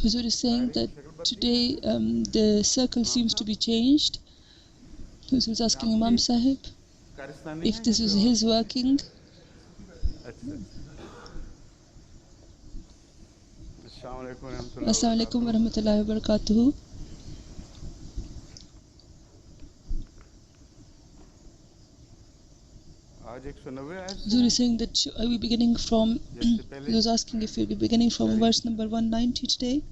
Huzur is saying that today the circle seems to be changed. Huzur is asking Imam Sahib if this is his working. Assalamu alaikum wa rahmatullahi wa barakatuhu. Huzur is saying that are we beginning from, he was asking if we'll be beginning from verse number 190 today.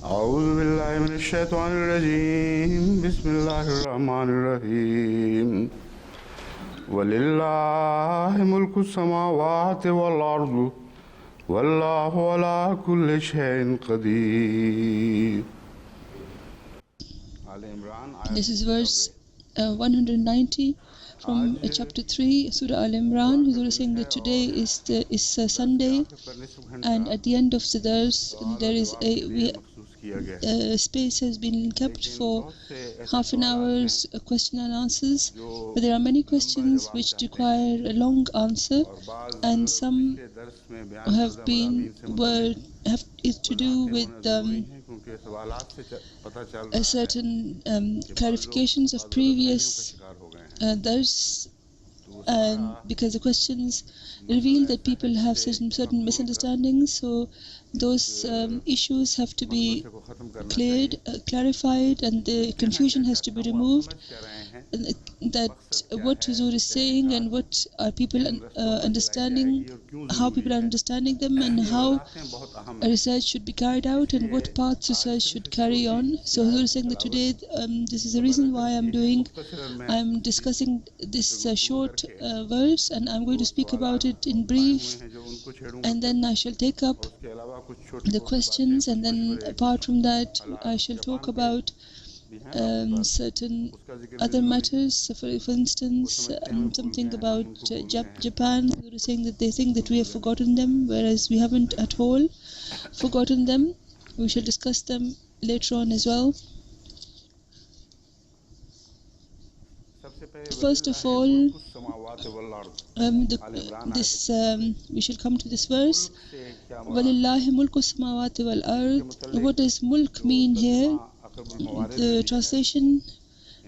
أعوذ بالله من الشيطان الرجيم بسم الله الرحمن الرحيم ولله ملك السماوات والأرض والله على كل شيء قدير. Aale-Imraan. This is verse 190 from chapter 3, Surah Aale-Imraan. Huzur is saying that today is Sunday, and at the end of the verse there is a space has been kept for half an hour's question and answers. But there are many questions which require a long answer, and some have is to do with a certain clarifications of previous dars, and because the questions reveal that people have certain misunderstandings, so those issues have to be clarified, and the confusion has to be removed. That what Huzur is saying and what are people understanding, how people are understanding them, and how research should be carried out, and what paths research should carry on. So Huzur is saying that today this is the reason why I'm discussing this short verse, and I'm going to speak about it in brief, and then I shall take up the questions, and then apart from that I shall talk about certain other matters. So for instance, something about Japan. They were saying that they think that we have forgotten them, whereas we haven't at all forgotten them. We shall discuss them later on as well. First of all, we shall come to this verse. وَلِلَّهِ مُلْكُ السَّمَاوَاتِ وَالْأَرْضِ. What does mulk mean here? The translation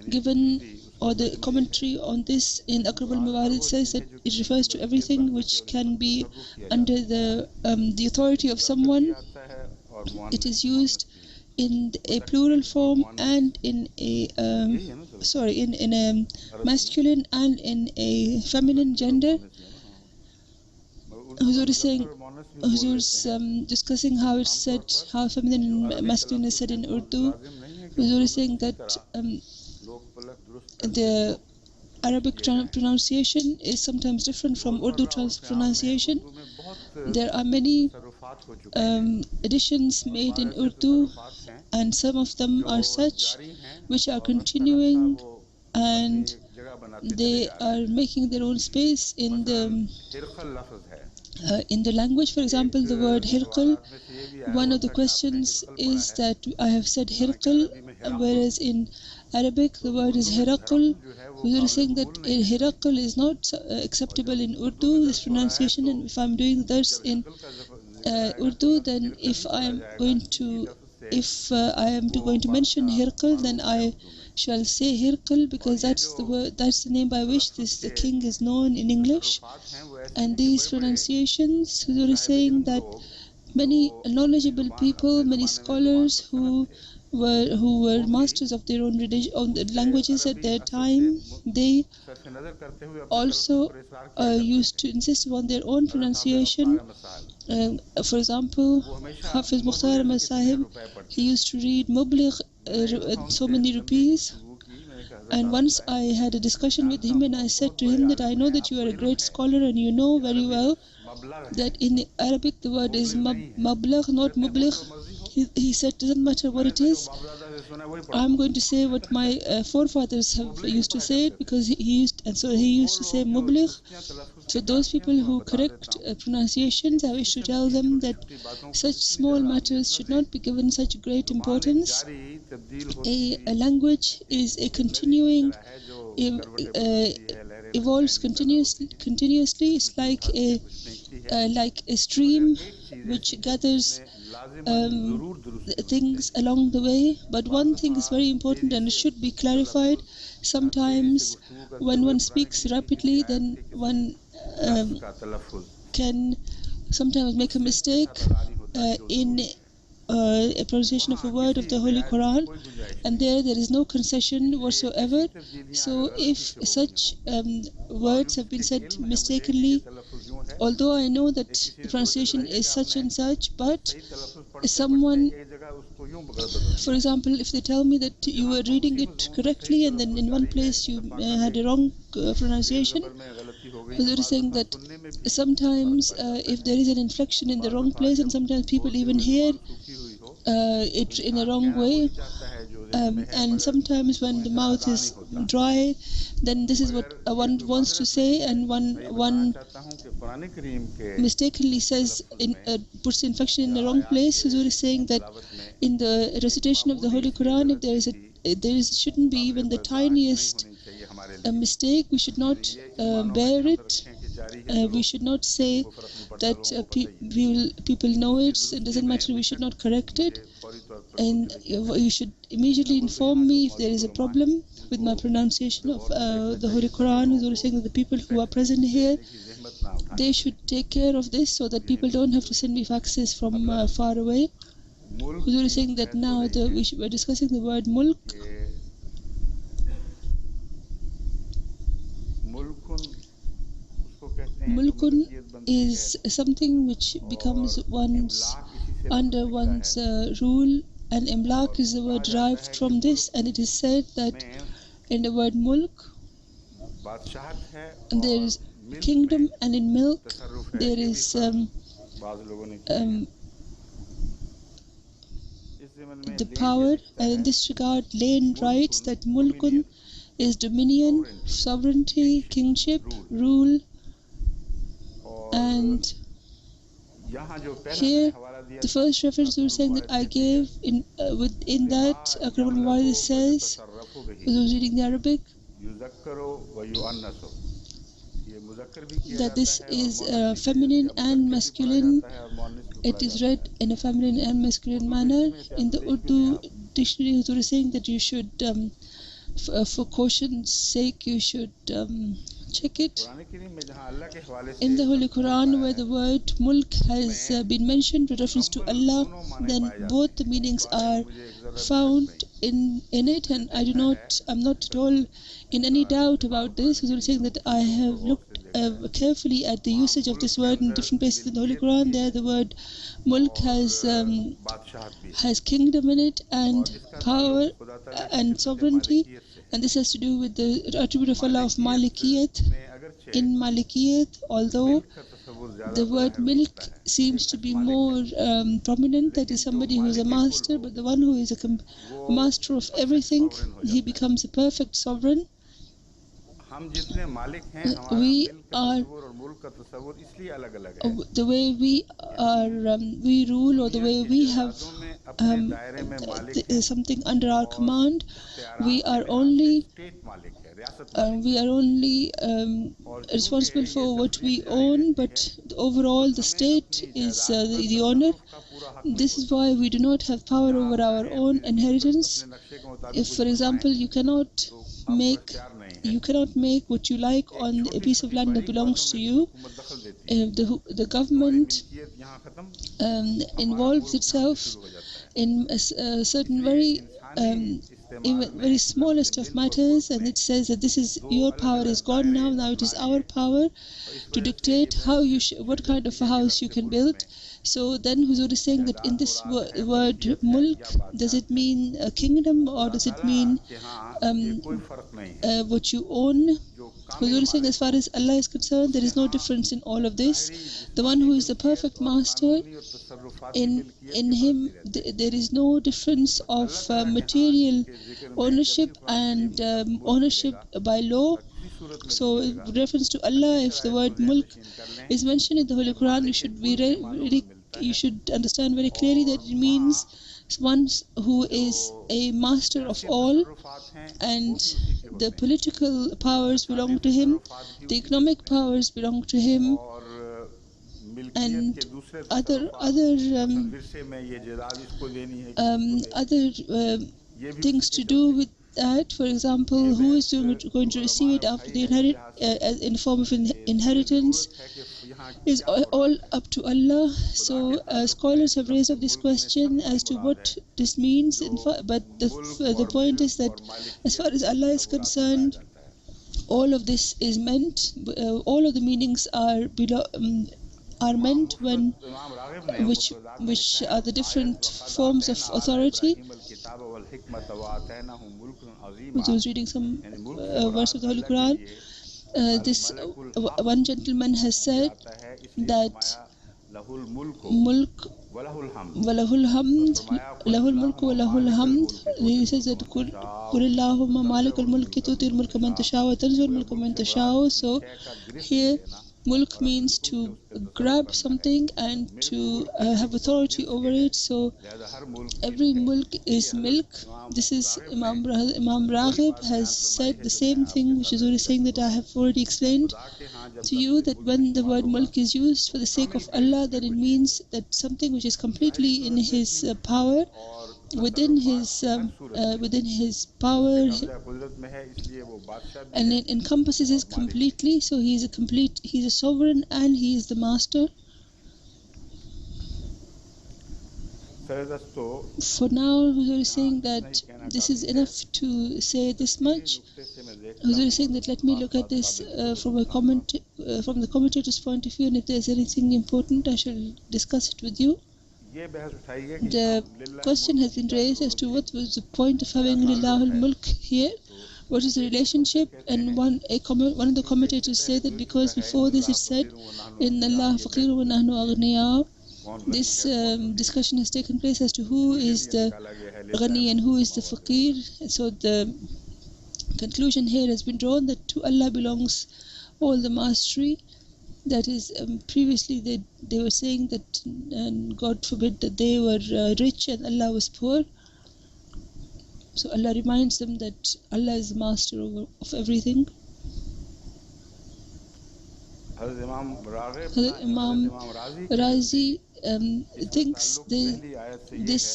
given, or the commentary on this in Aqrab al-Mawarid, says that it refers to everything which can be under the authority of someone. It is used in a plural form and in a in a masculine and in a feminine gender. Huzur is saying, Huzur's discussing how it's said, how feminine and masculine is said in Urdu. Huzur is saying that the Arabic pronunciation is sometimes different from Urdu pronunciation. There are many additions made in Urdu, and some of them are such which are continuing, and they are making their own space in the language. For example, the word hirqal, one of the questions is that I have said hirqal, whereas in Arabic the word is hiraqal. We are saying that hiraqal is not acceptable in Urdu, this pronunciation, and if I'm doing this in Urdu, then if I am going to mention hirqal, then I shall say hirqal, because that's the name by which the king is known in English. And these pronunciations, Huzur is saying that many knowledgeable people, many scholars who were masters of their own languages at their time, they also used to insist on their own pronunciation. For example, Hafiz Mukhtar Ahmad Sahib, he used to read Mubligh so many rupees. And once I had a discussion with him, and I said to him that I know that you are a great scholar, and you know very well that in Arabic the word is mablagh, not mubligh. He said, doesn't matter what it is, I'm going to say what my forefathers have used to say it, because he used to say mubligh. So those people who correct pronunciations, I wish to tell them that such small matters should not be given such great importance. A language is a continuing, evolves continuously. It's like a like a stream which gathers things along the way. But one thing is very important and it should be clarified. Sometimes when one speaks rapidly, then one can sometimes make a mistake in a pronunciation of a word of the Holy Quran, and there is no concession whatsoever. So if such words have been said mistakenly, although I know that the pronunciation is such and such, but someone, for example, if they tell me that you were reading it correctly and then in one place you had a wrong pronunciation, they are saying that sometimes if there is an inflection in the wrong place, and sometimes people even hear it in a wrong way, and sometimes when the mouth is dry, then this is what one wants to say, and one mistakenly says puts the inflection in the wrong place. Huzur is saying that in the recitation of the Holy Quran, if there shouldn't be even the tiniest mistake, we should not bear it. We should not say that people know it. It doesn't matter. We should not correct it, and you should immediately inform me if there is a problem with my pronunciation of the Holy Quran. Huzur is saying that the people who are present here, they should take care of this so that people don't have to send me faxes from far away. Huzur is saying that now we're discussing the word mulk. Mulkun is something which becomes under one's rule, and imlak is the word derived from this, and it is said that in the word mulk there is kingdom, and in milk there is the power. And in this regard, Lane writes that mulkun is dominion, sovereignty, kingship, rule. And here, the first reference we were saying that I gave within that, Akram al-Walid says, because I was reading the Arabic, that this is feminine and masculine. It is read in a feminine and masculine manner. In the Urdu dictionary, Huzur is saying that you should, for caution's sake, you should check it. In the Holy Quran, where the word mulk has been mentioned with reference to Allah, then both the meanings are found in it, and I'm not at all in any doubt about this. Huzur is saying that I have looked carefully at the usage of this word in different places in the Holy Quran. There the word mulk has kingdom in it, and power and sovereignty, and this has to do with the attribute of Allah of Malikiyat. In Malikiyat, although the word milk seems to be more prominent, that is somebody who is a master, but the one who is a master of everything, he becomes a perfect sovereign. We are the way we rule, or the way we have something under our command. We are only responsible for what we own, but overall the state is the owner. This is why we do not have power over our own inheritance. If, for example, you cannot make what you like on a piece of land that belongs to you, if the government involves itself in a certain very smallest of matters, and it says that this is your power is gone now it is our power to dictate how what kind of a house you can build. So then Huzur is saying that in this word mulk, does it mean a kingdom, or does it mean what you own? Huzur is saying as far as Allah is concerned, there is no difference in all of this. The one who is the perfect master, in him there is no difference of material ownership and ownership by law. So with reference to Allah, if the word mulk is mentioned in the Holy Quran, you should understand very clearly that it means one who is a master of all, and the political powers belong to him, the economic powers belong to him, and के दूसरे other तसर्रुफात, other मसलन विरसे में ये जायदाद इसको देनी है, इसको देनी है, other ये भी things उसी के to do चलते with that. For example, ये who is बहस going to receive उलमा it ने after उठाई the है इस लिहाज से in the form of कि ये inheritance ज़रूरत है कि यहाँ is क्या all मुराद है। up to Allah. खुदा के So ताल्लुक में scholars have raised up लफ्ज़ this मुल्क में सब question कुछ as to मुराद है, what this means. जो But मुल्क the और point is मिल्क that और as far मालिकियत as के Allah is तस्वुरात में पाया concerned, जाता है। all of this is meant. All of the meanings are meant when इमाम रागिब ने मुफ़रदात में which लिखा है are the आयत different वक़द forms of आतैना आला authority. इब्राहीम अल किताब वल हिकमत व आतैनाहु मुल्कन I अज़ीमा, was reading some यानी मुल्क से verse Murad of the Holy अल्लाह के Quran. लिए This अल मलकुल हक one gentleman has ये said आता है, इसलिए that फरमाया लहुल मुल्क mulk वलहुल हम्द, walahul और hamd, फरमाया lahul कुल्लाहुम mulku walahul मालिकल hamd. मुल्क He तुतिल says मुल्क that मन तशाओ Qulillahumma व malikul तंज़िउल mulki मुल्क tutil मिम्मन mulka man तशा। tasha wa tanzul गोया mulka मुल्क man से मुराद tasha. किसी So शय का गिरफ्त ले here लेना mulk और अपने means हुक्म से to उस पर तसर्रुफ grab करना है। something and मिल्क to गुड़ की have सिनफ और authority जिन्स over की है, it. So लिहाजा हर मुल्क मिल्क every है। mulk ये is हज़रत milk. इमाम This is रागिब ने Imam वही Raghib बात has बयान फरमाई said है the जो मैं same आपके thing which is सामने already अर्ज़ saying that कर I रहा have हूँ। already explained खुदा के यहाँ जब to you, लफ्ज़ that मुल्क when the इस्तेमाल word होगा mulk is used for the sake Kamil of Allah, कैफियत में then it कुछ means that something which is ज़ाहिरी completely in सूरत में भी his power, और within तसर्रुफ़ात की हर सूरत में his उसके power, कब्ज़ा कुदरत में है, इसलिए वो बादशाह भी and है it encompasses और it मालिक भी। completely. So he's a sovereign and he is the master. सरदस्त तो For now, Huzur is यहाँ saying इतना ही that कहना this is काफ़ी है। enough to say this तफसीली much. नुक्ते से मैं देखता Huzur is हूँ, saying अगर that let कोई me ख़ास look at बात this काबिल ज़िक्र हो तो from a सुनाऊँगा। from the commentator's point of view, and if there's anything important, I shall discuss it with you. ये बहस उठाई है कि The यहाँ लिल्लाहिल question मुल्क has की been क्या raised as ज़रूरत to थी, what was the point of क्या having ताल्लुक़ Lillahul है। Mulk here. तो What is the एक मुफस्सिर relationship? कहते And हैं one of the क्योंकि इससे commentators say पहले that गुज़र because चुका है before this इन्नल्लाह it said, फ़क़ीरुन व नहनु in अग़निया, Allah ये बहस faqir wa हुई nahnu इसलिए aghniya. कौन गनी This है कौन फ़क़ीर है, discussion has taken place as to तो who नतीजे is ये the निकाला गया है लिल्लाहि ghani and मुल्कु who is the समावाति वल अर्ज़। faqir. So the conclusion here has been drawn that to Allah belongs all the mastery. That is, previously they were saying that, and God forbid, that they were rich and Allah was poor. So Allah reminds them that Allah is the master of everything. हज़रत इमाम राग़िब ना हज़रत Imam इमाम राज़ी के नज़दीक Razi इसका thinks ताल्लुक़ पहली आयत से ये है this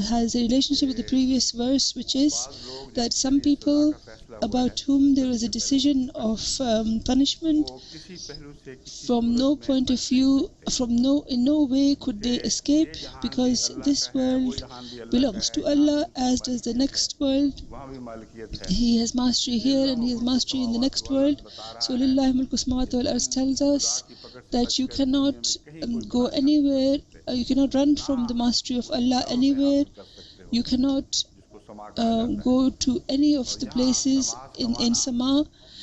has a relationship with the कि previous verse, which is बाज़ लोग that जिनके some लिए सज़ा people का फ़ैसला हुआ है about whom there सदी was a के पहले decision वक्त of में, punishment, वो किसी पहलू से किसी from सूरत no में point of बच नहीं view, सकते, in no way could क्योंकि they escape, ये जहान भी because अल्लाह का this है, वो world जहान भी अल्लाह का belongs है, to यहाँ भी Allah, उसकी as does the मालिकियत है, next world. वहाँ भी मालिकियत है। He has mastery here and लिल्लाहु he has मुल्कु mastery in the समावाति next वल अर्ज़ world. बता So रहा है Lillahi mulku samawati कि wal तुम arz tells खुदा us की पकड़ से that you बचकर दुनिया में cannot कहीं कोई go बुलंदी हासिल कर anywhere, सकते, you cannot run ना from the mastery of उस Allah पर में anywhere. हासिल कर सकते हो You cannot जिसको समा कहा जाता है। go to any of और the यहाँ places समा in समाना Sama.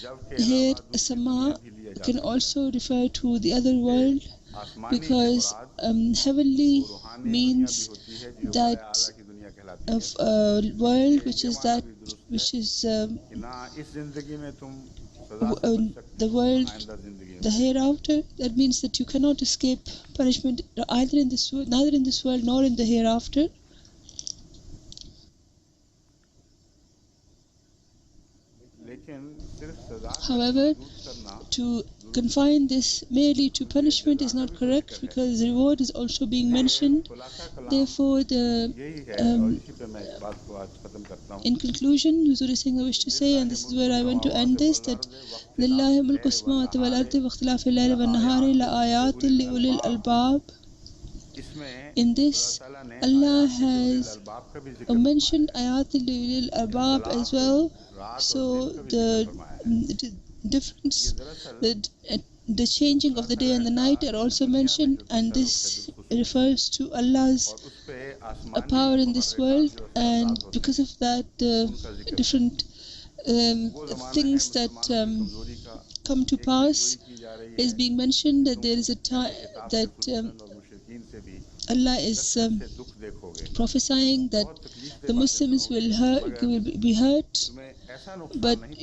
जबकि Here, अलावा दूसरी दुनिया Sama भी लिया जा can सकता है, also refer to the other क्योंकि world, आसमानी से because मुराद वो heavenly रूहानी दुनिया भी means होती है जो माला आला that की दुनिया कहलाती है। of a इसलिए world which ये is माना that भी दुरुस्त है which is कि ना इस ज़िंदगी में तुम सज़ा से बच सकते the हो, ना world, आइंदा ज़िंदगी में the बच सकते हो। hereafter. That means that you cannot escape punishment either in this world, neither in this world nor in the hereafter. लेकिन सिर्फ सज़ा तक However, महदूद करना to दुरुस्त नहीं, confine this merely to क्योंकि punishment जज़ा is का not भी तो correct, ज़िक्र है। because reward is also being इसलिए mentioned. खुलासा कलाम Therefore, यही है और um, इसी पे मैं इस बात को आज ख़त्म करता हूँ in conclusion, Huzur is saying, I wish to say, and लिल्लाहि this is where मुल्कु I want to end समावाति this, वल that अर्ज़ि Lillahi वख्तिलाफ़िल mulku लैलि वन samawati wal नहारि ardi wa ikhtilafil layli wan nahari la ayatin li ulil albab. इसमें In खुदा this, ताला ने Allah आयात उलिल has अलबाब का भी जिक्र फरमाया mentioned है, ayat li ulil albab as इख्तिलाफ well. रात और दिन So का भी जिक्र the फरमाया है। ये difference, दरअसल the changing खुदा of the day ताला and the का night are इस also दुनिया में mentioned, जो and तसर्रुफ है this बिलखुसूस, refers to Allah's और उस पे आसमानी power in this मुहर्रिकात world, जो असरात and होते because हैं of that, उनका जिक्र है। different वो ज़माना है things that मुसलमानों की कमज़ोरी का, come to एक पेशगोई pass की जा रही is है being mentioned, कि that तुम there is a time अहले किताब से that खुसूसन और मुशरिकीन से भी Allah is कसरत से दुख देखोगे, prophesying that बहुत तकलीफ दे the बातें Muslims सुनोगे, will मगर be hurt, तुम्हें ऐसा नुकसान but नहीं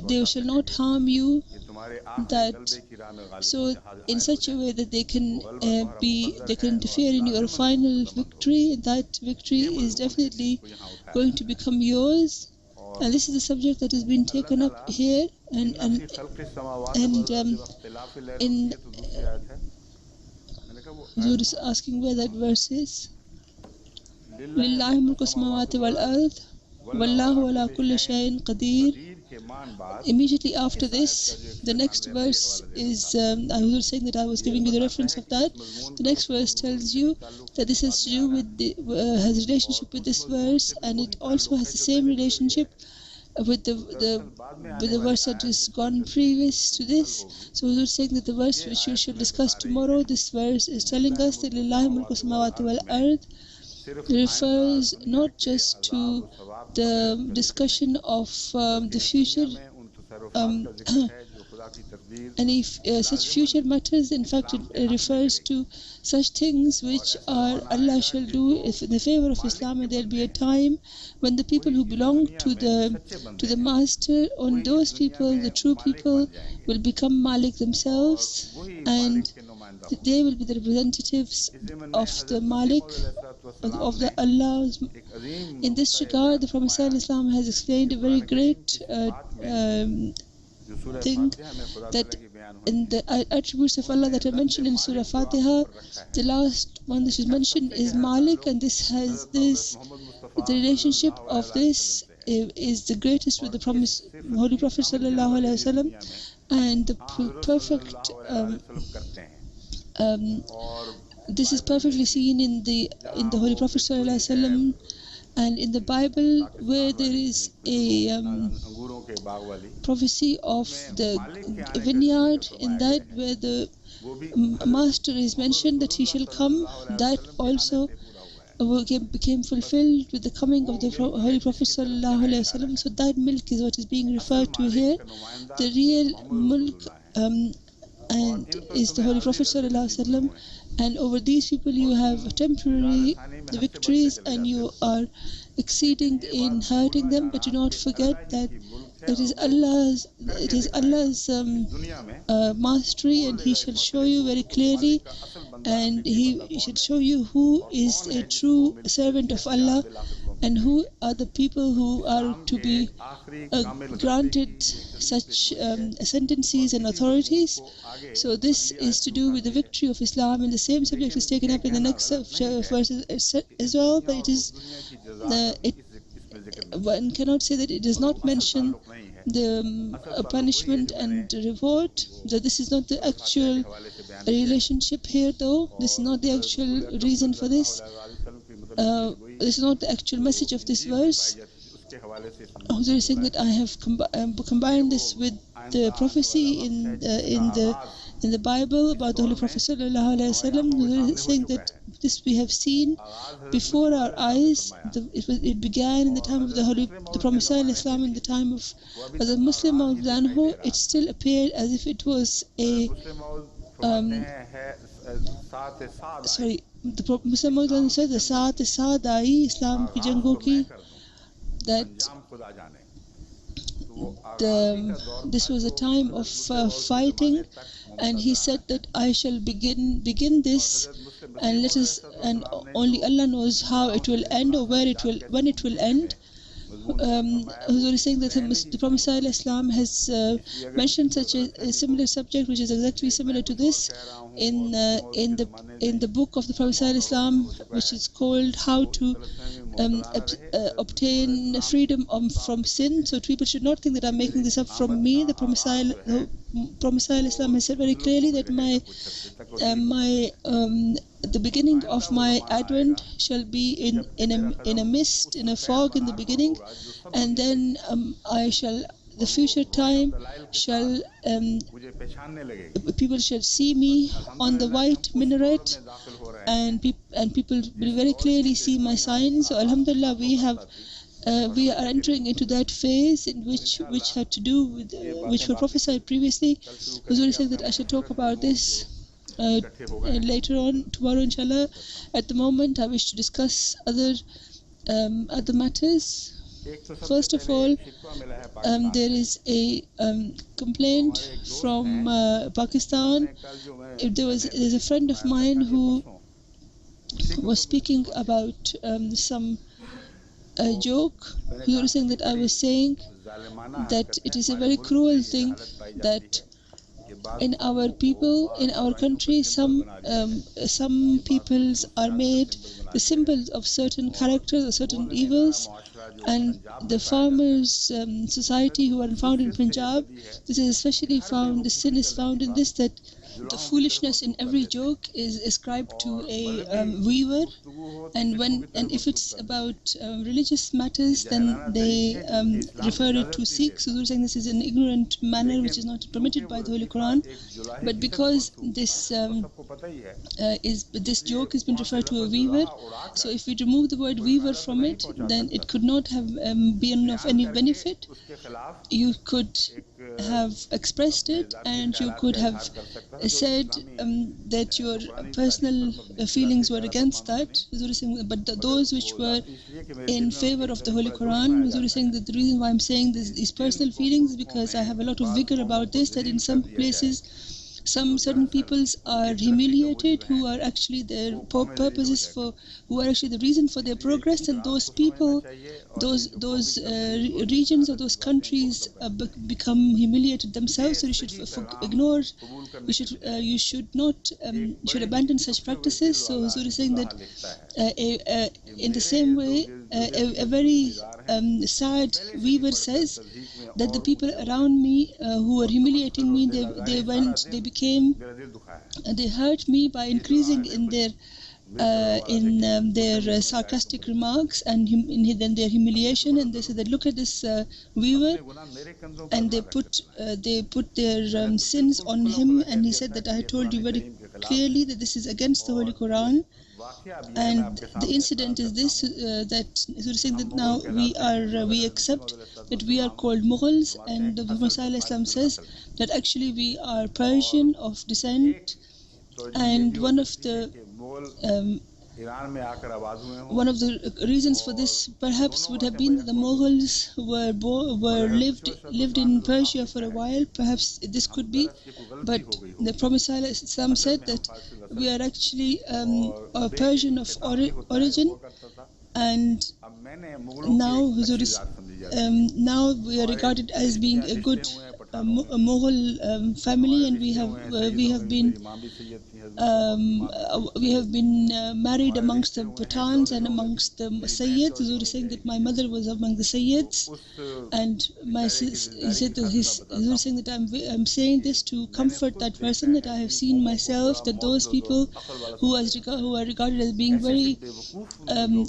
they पहुंचा shall not सकेंगे harm you. कि तुम्हारे आखिरी That गलबे की राह में गालिब so in हायल हो such a जाएं। way that they वो can गलबा तुम्हारा मुक़द्दर they can है और interfere in your लाज़िमन तुम final फ़िक्रमंद हो। victory. That victory ये is मज़मून है definitely जिसको यहाँ उठाया going to जाता है। become yours, और and this is the subject that has been Allah taken up ताला here, and इन्ना and फ़ी ख़ल्क़ि समावाति वल and अर्ज़ि वख्तिलाफ़िल लैलि, in ये तो दूसरी आयत है। मैंने Huzur is asking where that verse is. Lillahi mulku samawati wal ard wallahu ala kulli shay'in qadir. Immediately after this, the next verse is, I was saying that I was giving you the reference of that. The next verse tells you that this has to do with has relationship with this verse, and it also has the same relationship with the verse that is gone previous to this. So we were saying that the verse which we shall discuss tomorrow, this verse is telling us that Lillahi mulku samawati wal ard refers not just to the discussion of the future any such future matters. In fact, it refers to such things which are Allah shall do if in the favor of Islam, and there'll be a time when the people who belong to the Master, on those people, the true people, will become Malik themselves, and they will be the representatives of the Malik, of the Allah. In this regard, the Prophet ﷺ has explained a very great thing, that in the attributes of Allah that are mentioned in Surah Fatiha, the last one that is mentioned is Malik, and this has this, the relationship of this is the greatest with the promise, Holy Prophet sallallahu alaihi wasallam, and the perfect this is perfectly seen in the Holy Prophet sallallahu alaihi wasallam. And in the Bible, where there is a prophecy of the vineyard, in that where the Master is mentioned that he shall come, that also became fulfilled with the coming of the Holy Prophet sallallahu alaihi wasallam. So that milk is what is being referred to here. The real milk and is the Holy Prophet sallallahu alaihi wasallam. And over these people you have temporary victories, and you are exceeding in hurting them, but do not forget that it is Allah's mastery, and He shall show you very clearly, and He shall show you who is a true servant of Allah, and who are the people who are to be granted such ascendancies and authorities. So this is to do with the victory of Islam, and the same subject is taken up in the next verses as well, but it is one cannot say that it does not mention the punishment and reward. That this is not the actual relationship here, though. This is not the actual reason for this. This is not the actual message of this verse. Huzur is saying that I have combined this with the prophecy in the Bible about the Holy Prophet sallallahu alaihi wasallam. Huzur is saying that this we have seen before our eyes. It began in the time of the Prophet sallallahu alaihi wasallam, in the time of the Muslim Maud Anhu. It still appeared as if it was a the Muslim Maud Anhu said the saat aayi Islam ki jangon ki, that this was a time of fighting, and he said that I shall begin this, and only Allah knows how it will end, or when it will end. Huzur is saying that the Prophet ﷺ has mentioned such a similar subject, which is exactly similar to this, in the book of the Prophet ﷺ, which is called How to Obtain Freedom from Sin. So people should not think that I'm making this up from me. The Prophet ﷺ has said very clearly that the beginning of my advent shall be in a mist, in a fog in the beginning, and then the future time shall people shall see me on the white minaret, and people will very clearly see my signs. So alhamdulillah, we are entering into that phase in which had to do with which were prophesied previously. Huzur is saying that I should talk about this later on tomorrow, inshallah. At the moment, I wish to discuss other matters. First of all, there is a complaint from Pakistan. There's a friend of mine who was speaking about some joke. He was saying that I was saying that it is a very cruel thing that in our people, in our country, some peoples are made the symbols of certain characters or certain evils, and the farmers' society who are found in Punjab, this is especially found. The sin is found in this, that the foolishness in every joke is ascribed to a weaver, and if it's about religious matters, then they refer it to Sikhs. So they're saying this is an ignorant manner which is not permitted by the Holy Quran. But because this joke has been referred to a weaver, so if we remove the word weaver from it, then it could not have been of any benefit. You could have expressed it, and you could have said that your personal feelings were against that. But those which were in favor of the Holy Quran, Huzur is saying that the reason why I'm saying these personal feelings is because I have a lot of vigor about this, that in some places some certain peoples are humiliated who are actually their purposes for, who are actually the reason for their progress, and those people, those regions or those countries become humiliated themselves. So you should ignore, you should not, you should abandon such practices. So Huzur is saying that in the same way, a very sad weaver says that the people around me who were humiliating me, they hurt me by increasing in their sarcastic remarks and in their humiliation, and they said that look at this weaver, and they put their sins on him, and he said that I told you very clearly that this is against the Holy Quran. And the incident is this, that Huzur is saying that now we accept that we are called Mughals, and the Prophet ﷺ says that actually we are Persian of descent, and one of the reasons for this perhaps would have been that the Mughals lived in Persia for a while. Perhaps this could be, but the Prophet ﷺ said that we are actually a Persian of origin, and now Huzur is, now we are regarded as being a good a Mughal family, and we have been married amongst the Pathans and amongst the Sayyids. Huzur is saying that my mother was among the Sayyids, and Huzur is saying that I'm saying this to comfort that person, that I have seen myself, that those people who are regarded as being very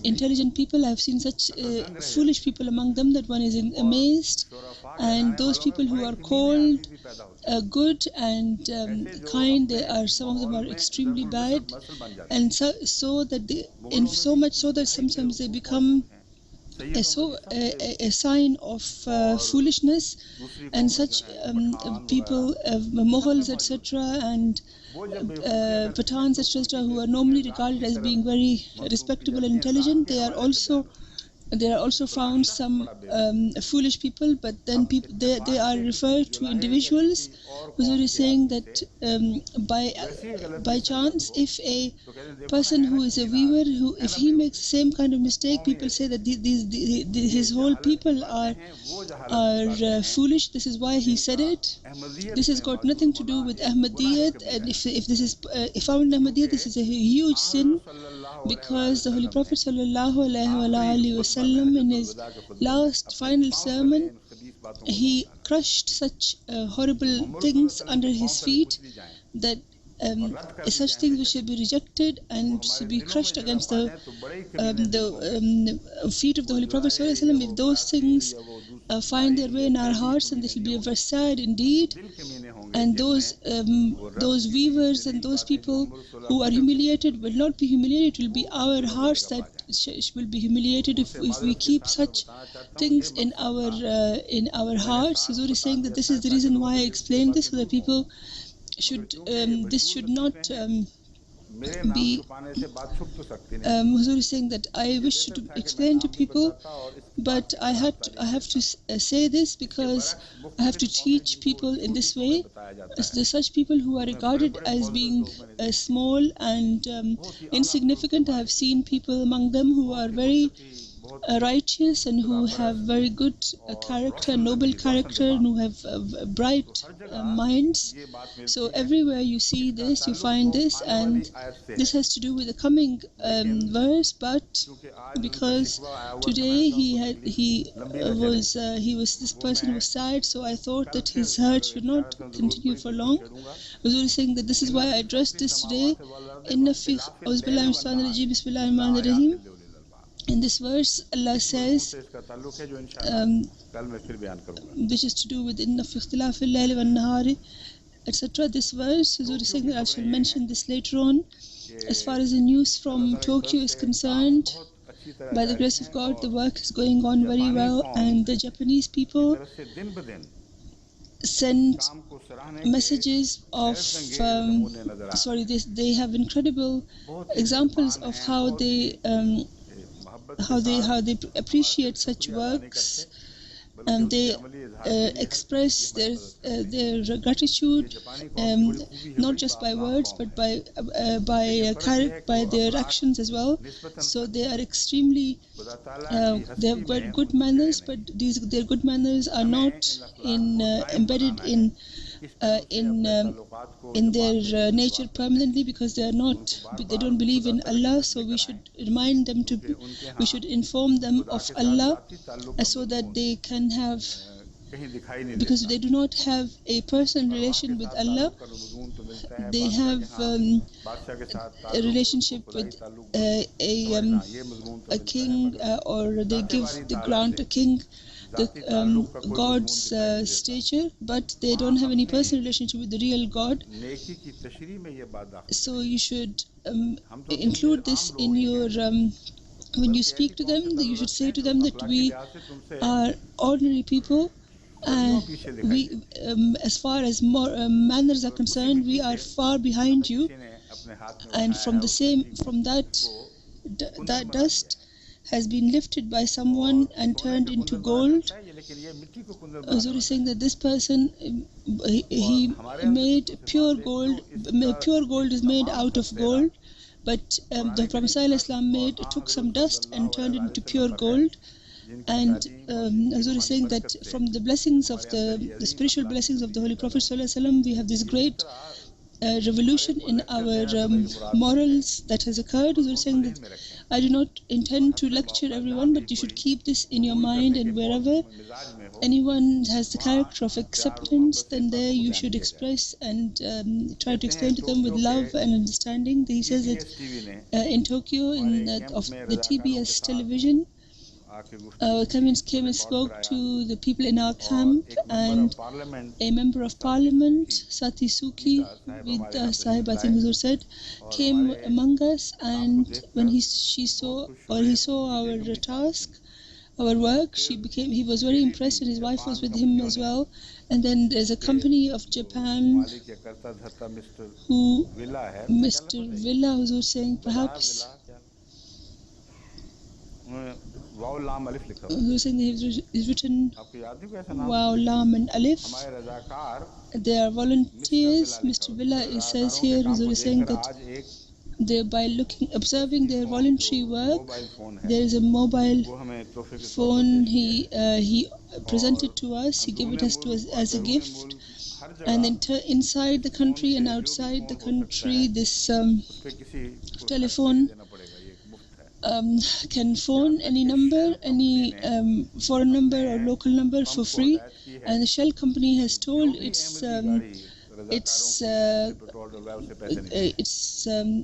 intelligent people, I have seen such foolish people among them that one is amazed, and those people who are called good and kind, some of them are extremely bad, and so so much so that sometimes they become a sign of foolishness, and such people, Mughals, etc., and Pathans, etc., who are normally regarded as being very respectable and intelligent, they are also found some foolish people, but then they are referred to individuals. Huzur is saying that by chance, if a person who is a weaver, if he makes the same kind of mistake, people say that his whole people are foolish. This is why he said it. This has got nothing to do with Ahmadiyyat, and if found in Ahmadiyyat, this is a huge sin, because the Holy Prophet ﷺ, in his last final sermon, he crushed such horrible things under his feet, that such things which should be rejected and should be crushed against the feet of the Holy Prophet ﷺ. If those things find their way in our hearts, and this will be very sad indeed. And those weavers and those people who are humiliated will not be humiliated. It will be our hearts that will be humiliated if we keep such things in our hearts. Huzur is saying that this is the reason why I explained this, so that people this should not be. Huzur is saying that I wish to explain to people, but I have to say this because I have to teach people in this way. There's such people who are regarded as being small and insignificant. I have seen people among them who are very righteous and who have very good character, noble character, and who have bright minds. So everywhere you see this, you find this, and this has to do with the coming verse. But because today this person was sad, so I thought that his hurt should not continue for long. Huzur is saying that this is why I addressed this today. Inna fi Bismillahir-Rahmanir-Rahim. In this verse, Allah says, which is to do with Inna fi ikhtilafil layli wan nahari, etc. This verse, Huzur is saying that I shall mention this later on. As far as the news from Tokyo is concerned, by the grace of God, the work is going on very well, and the Japanese people send messages of they have incredible examples of how they appreciate such works, and they express their gratitude, not just by words but by their actions as well. So they are extremely they have good manners, but their good manners are not embedded in their nature permanently, because they don't believe in Allah. So we should remind them we should inform them of Allah, so that they can have, because they do not have a personal relation with Allah. They have a relationship with a king, or they grant a king God's stature, but they don't have any personal relationship with the real God. So you should include this in your when you speak to them. You should say to them that we are ordinary people, we as far as manners are concerned, we are far behind you, and from that dust has been lifted by someone and turned into gold. Huzur is saying that this person, he made pure gold. Pure gold is made out of gold, but the Prophet ﷺ took some dust and turned it into pure gold. And Huzur is saying that from the blessings of the spiritual blessings of the Holy Prophet ﷺ, we have this great revolution in our morals that has occurred. Huzur is saying that I do not intend to lecture everyone, but you should keep this in your mind, and wherever anyone has the character of acceptance, then there you should express and try to explain to them with love and understanding. He says that in Tokyo, of the TBS television, came and spoke to the people in our camp, and a member of parliament, Sati Suki, with Sahib, I think Huzur said, came among us, and when he saw our task, our work, he was very impressed, and his wife was with him as well. And then there's a company of Japan who Mr. Villa, Huzur saying perhaps he's written Wow, Lam and Alif. They are volunteers. Mr. Villa says here, Huzur is saying that by observing their voluntary work, there is a mobile phone he presented to us. He gave it us as a gift. And then inside the country and outside the country, this telephone can phone any number, any foreign number or local number for free. And the Shell company has told its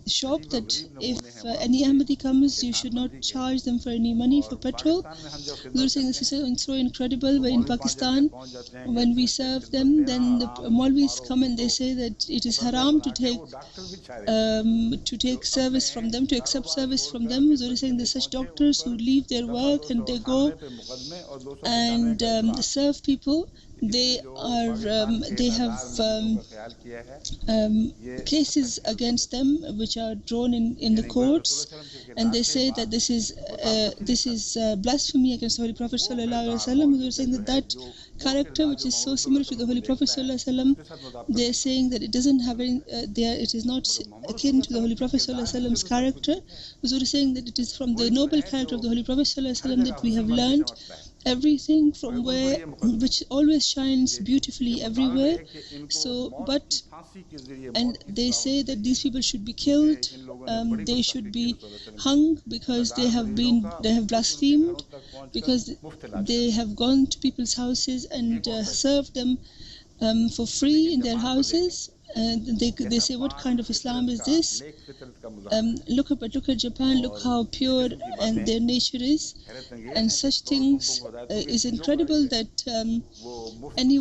shop that if any Ahmadi comes, you should not charge them for any money for petrol. Huzur saying this is so incredible. Where in Pakistan, when we serve them, then the Maulvis come and they say that it is haram to take service from them, to accept service from them. Huzur is saying there's such doctors who leave their work and they go and serve people. they have cases against them which are drawn in the courts, and they say that this is blasphemy against the Holy Prophet sallallahu alaihi wasallam. They're saying that character which is so similar to the Holy Prophet sallallahu alaihi wasallam, they're saying that it doesn't have any, it is not akin to the Holy Prophet sallallahu alaihi wasallam's character. Huzur is saying that it is from the noble character of the Holy Prophet sallallahu alaihi wasallam that we have learned everything from which always shines beautifully everywhere. So, and they say that these people should be killed, they should be hung because they have blasphemed, because they have gone to people's houses and served them for free in their houses. And they say, what kind of Islam is this? Look at Japan, look how pure and their nature is, and such things is incredible that any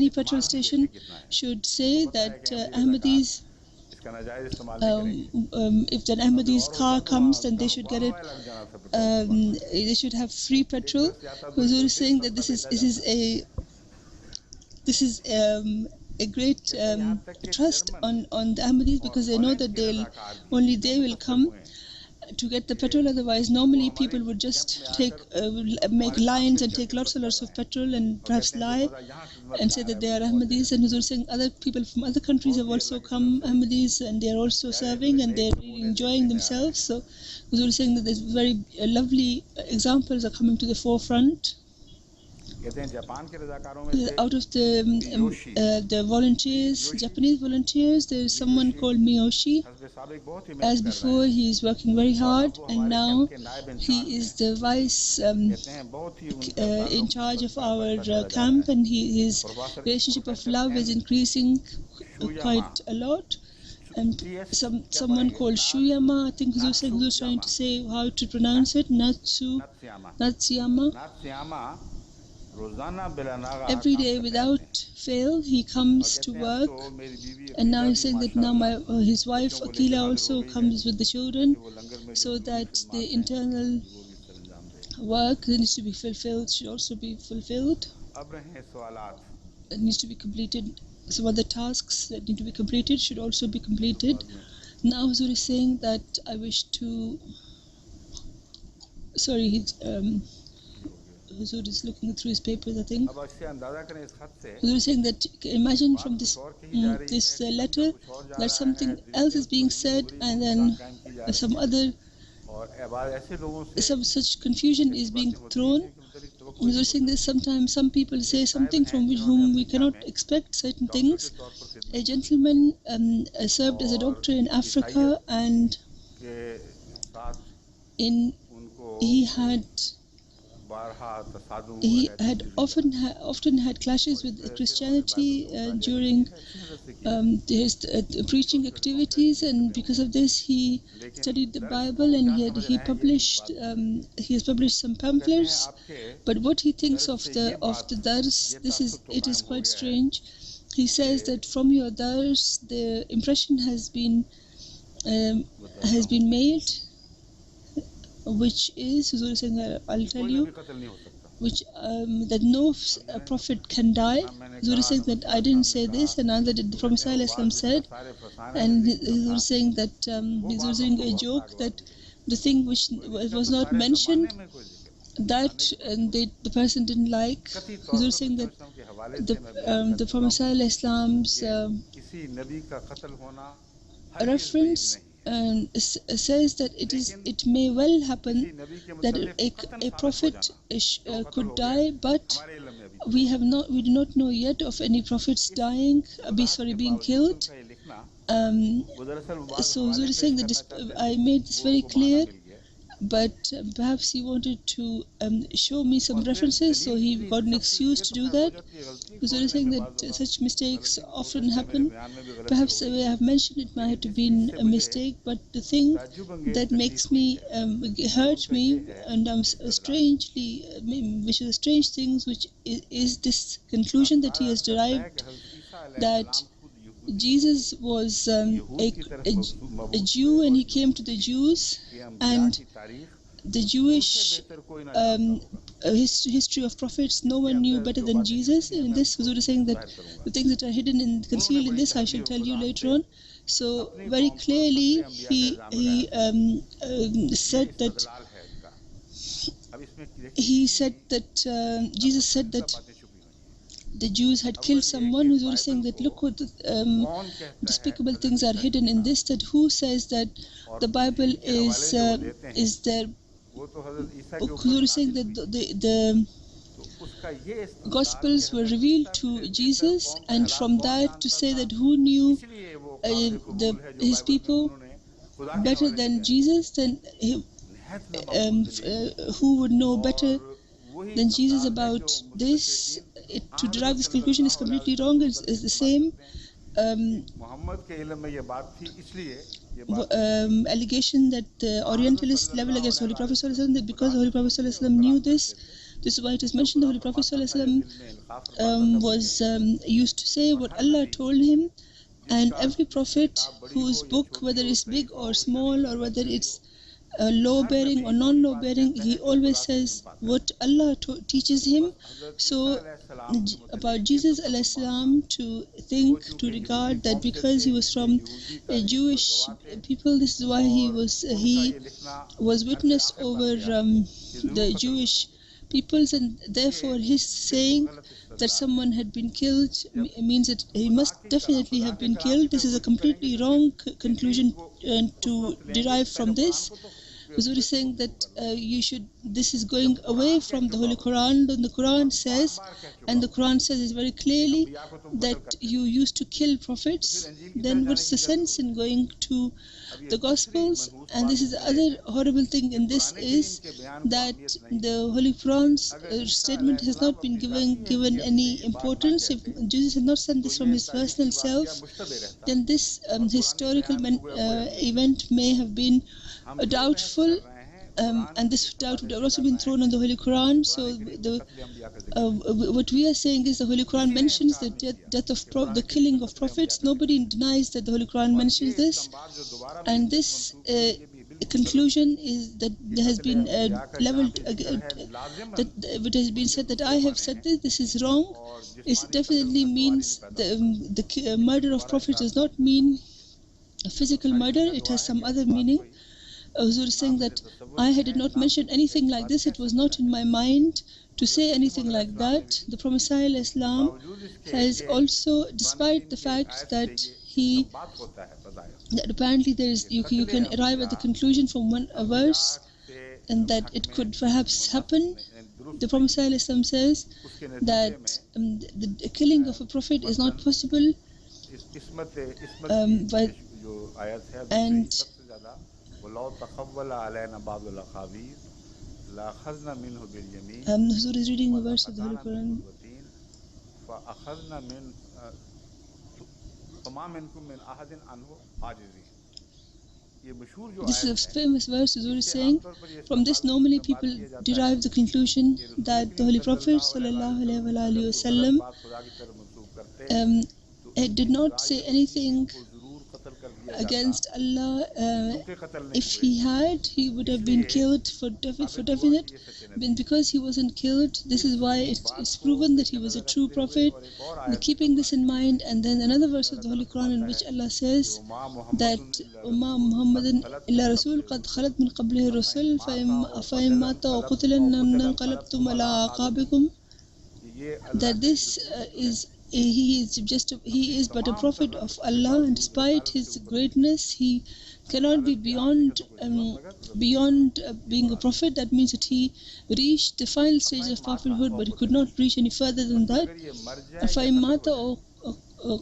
petrol station should say that Ahmadis, if an Ahmadi's car comes, then they should get it. They should have free petrol. Huzur is saying that this is a great trust on the Ahmadis, because they know that only they will come to get the petrol. Otherwise, normally people would just make lines and take lots and lots of petrol and perhaps lie and say that they are Ahmadis. And Huzur saying other people from other countries have also come, Ahmadis, and they are also serving and they are really enjoying themselves. So Huzur saying that there's very lovely examples are coming to the forefront. Out of the volunteers, Japanese volunteers, there is someone called Miyoshi. As before, he is working very hard, and now he is the vice in charge of our camp, and his relationship of love is increasing quite a lot. And someone called Shuyama, I think Huzur was trying to say how to pronounce it, Natsuyama. Every day without fail he comes to work, and now he's saying that now his wife Akila also comes with the children, so that the internal work that needs to be fulfilled should also be fulfilled. It needs to be completed. Some other tasks that need to be completed should also be completed. Now Huzur is saying that I wish to Huzur is looking through his papers, I think. Huzur is saying that imagine from this letter that something else is being said, and then some such confusion is being thrown. Huzur is saying that sometimes some people say something from whom we cannot expect certain things. A gentleman served as a doctor in Africa, and he had often had clashes with Christianity during his preaching activities, and because of this he studied the Bible, and he has published some pamphlets. But what he thinks of the dars, it is quite strange. He says that from your dars the impression has been made, which is, Huzur is saying, I'll tell you, which that no prophet can die. Huzur is saying that I didn't say this, and neither did the Prophet ﷺ said. And Huzur is saying that Huzur is doing a joke that the thing which was not mentioned, that the person didn't like. Huzur is saying that the Prophet ﷺ's reference says that it may well happen that a prophet could die, but we do not know yet of any prophets being killed. So Huzur is saying that I made this very clear, but perhaps he wanted to show me some references, so he got an excuse to do that. Huzur is saying that such mistakes often happen. Perhaps the way I have mentioned it might have been a mistake, but the thing that makes me hurt me, and I'm strangely, which is a strange thing, which is this conclusion that he has derived, that Jesus was a Jew, and he came to the Jews, and the Jewish history of prophets, no one knew better than Jesus. In this, Huzur is saying that the things that are hidden and concealed in this, I shall tell you later on. So very clearly, he said that Jesus said that the Jews had killed someone. Huzur is saying that look what despicable things are hidden in this. That who says that the Bible is their book? Huzur is saying that the Gospels were revealed to Jesus, and from that to say that who knew his people better than Jesus, then who would know better than Jesus about this? To derive this conclusion is completely wrong. It's the same allegation that the Orientalists level against Holy Prophet ﷺ, that because the Holy Prophet ﷺ knew this is why it is mentioned the Holy Prophet ﷺ was used to say what Allah told him, and every prophet whose book, whether it's big or small or whether it's law-bearing or non-law-bearing, he always says what Allah teaches him. So about Jesus ﷺ, to think, to regard that because he was from a Jewish people, this is why he was witness over the Jewish peoples, and therefore his saying that someone had been killed means that he must definitely have been killed. This is a completely wrong conclusion to derive from this. Huzur is saying that this is going away from the Holy Quran. And the Quran says it very clearly that you used to kill prophets. Then what's the sense in going to the Gospels? And this is the other horrible thing in this is that the Holy Quran's statement has not been given any importance. If Jesus had not sent this from his personal self, then this historical event may have been doubtful, and this doubt would have also been thrown on the Holy Quran. So what we are saying is the Holy Quran mentions the death of the killing of prophets. Nobody denies that the Holy Quran mentions this, and this conclusion is that there has been leveled that it has been said that I have said this is wrong. It definitely means the murder of prophets does not mean a physical murder. It has some other meaning. Huzur is saying that I did not mention anything like this. It was not in my mind to say anything like that. The Prophet ﷺ has also, despite the fact that that apparently you can arrive at the conclusion from a verse and that it could perhaps happen. The Prophet ﷺ says that the killing of a prophet is not possible, and Huzur is reading a verse of the Holy Quran. This is a famous verse. Huzur is saying, from this normally people derive the conclusion that the Holy Prophet ﷺ did not say anything against Allah. If he had, he would have been killed for definite. But because he wasn't killed, this is why it's proven that he was a true prophet. And keeping this in mind, and then another verse of the Holy Quran in which Allah says that وَمَا مُحَمَّدٍ إِلَّا رَسُولٌ قَدْ خَلَتْ مِنْ قَبْلِهِ الرُّسُلُ فَإِنْ مَاتَ وَقُتِلَ انقلبتم على أعقابكم. That this he is but a prophet of Allah, and despite his greatness, he cannot be beyond being a prophet. That means that he reached the final stage of prophethood, but he could not reach any further than that. فَإِنْ مَاتَ أَوْ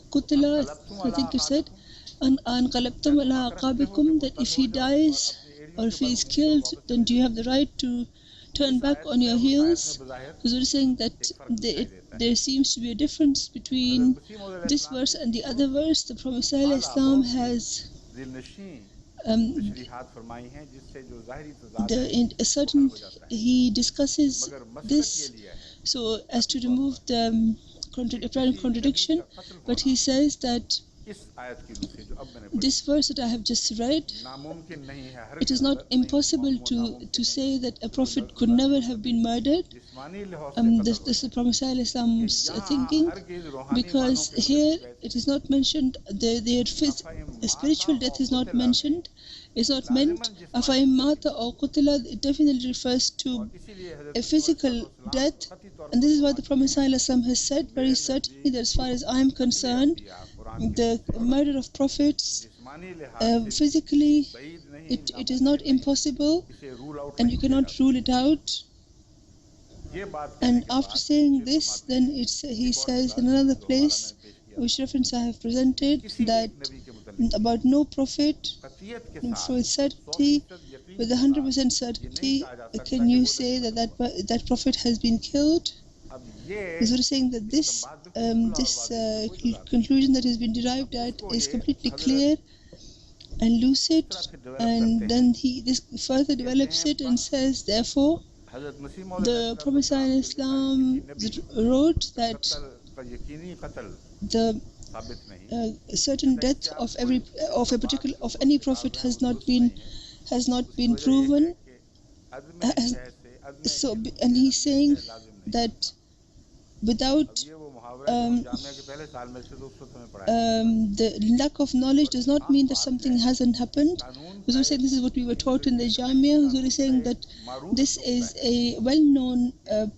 قُتِلَ, I think it said, أَنْقَلَبْتُمْ عَلَىٰ أَعْقَابِكُمْ, that if he dies or if he is killed, then do you have the right to turn back on your heels? Because we're saying that there seems to be a difference between this verse and the other verse. The Prophet ﷺ has he discusses this so as to remove the apparent contradiction, but he says that this verse that I have just read, it is not impossible to say that a prophet could never have been murdered. This is the Prophet Islam's thinking, because here it is not mentioned, their spiritual death is not mentioned. It's not meant. Afa'im mata or qutila, it definitely refers to a physical death, and this is what the Prophet has said very certainly, that as far as I am concerned, the murder of prophets physically, it is not impossible, and you cannot rule it out. And after saying this, then he says in another place, which reference I have presented, that about no prophet, for certainty, with 100% certainty, can you say that prophet has been killed? He's sort of saying that this conclusion that has been derived at is completely clear and lucid, and then this further develops it and says, therefore, the Prophet Islam wrote that the certain death of any prophet has not been proven. So, and he's saying that without the lack of knowledge does not mean that something hasn't happened. Huzur saying this is what we were taught in the Jamia. Huzur is saying that this is a well-known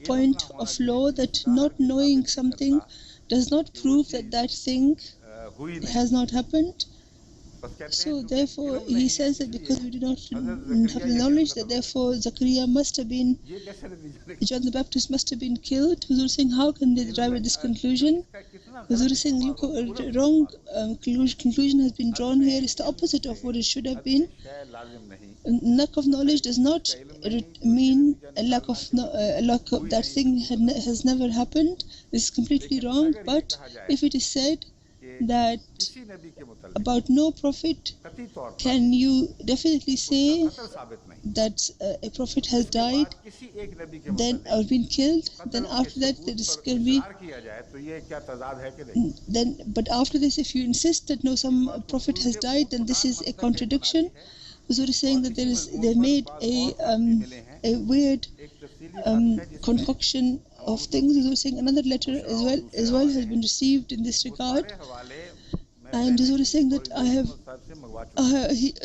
point of law, that not knowing something does not prove that that thing has not happened. So therefore he says that because we do not have the knowledge, that therefore Zakaria must have been, John the Baptist must have been killed. Huzur is saying, how can they derive at this conclusion? Huzur is saying, look, wrong conclusion has been drawn here. It's the opposite of what it should have been. Lack of knowledge does not mean a lack of that thing has never happened. This is completely wrong. But if it is said that about no prophet, can you definitely say that a prophet has died, then or been killed? Then after that, there can be. But after this, if you insist that no, some prophet has died, then this is a contradiction. Huzur is saying that they made a weird concoction of things. Huzur is saying another letter as well has been received in this regard. And Huzur is saying that I have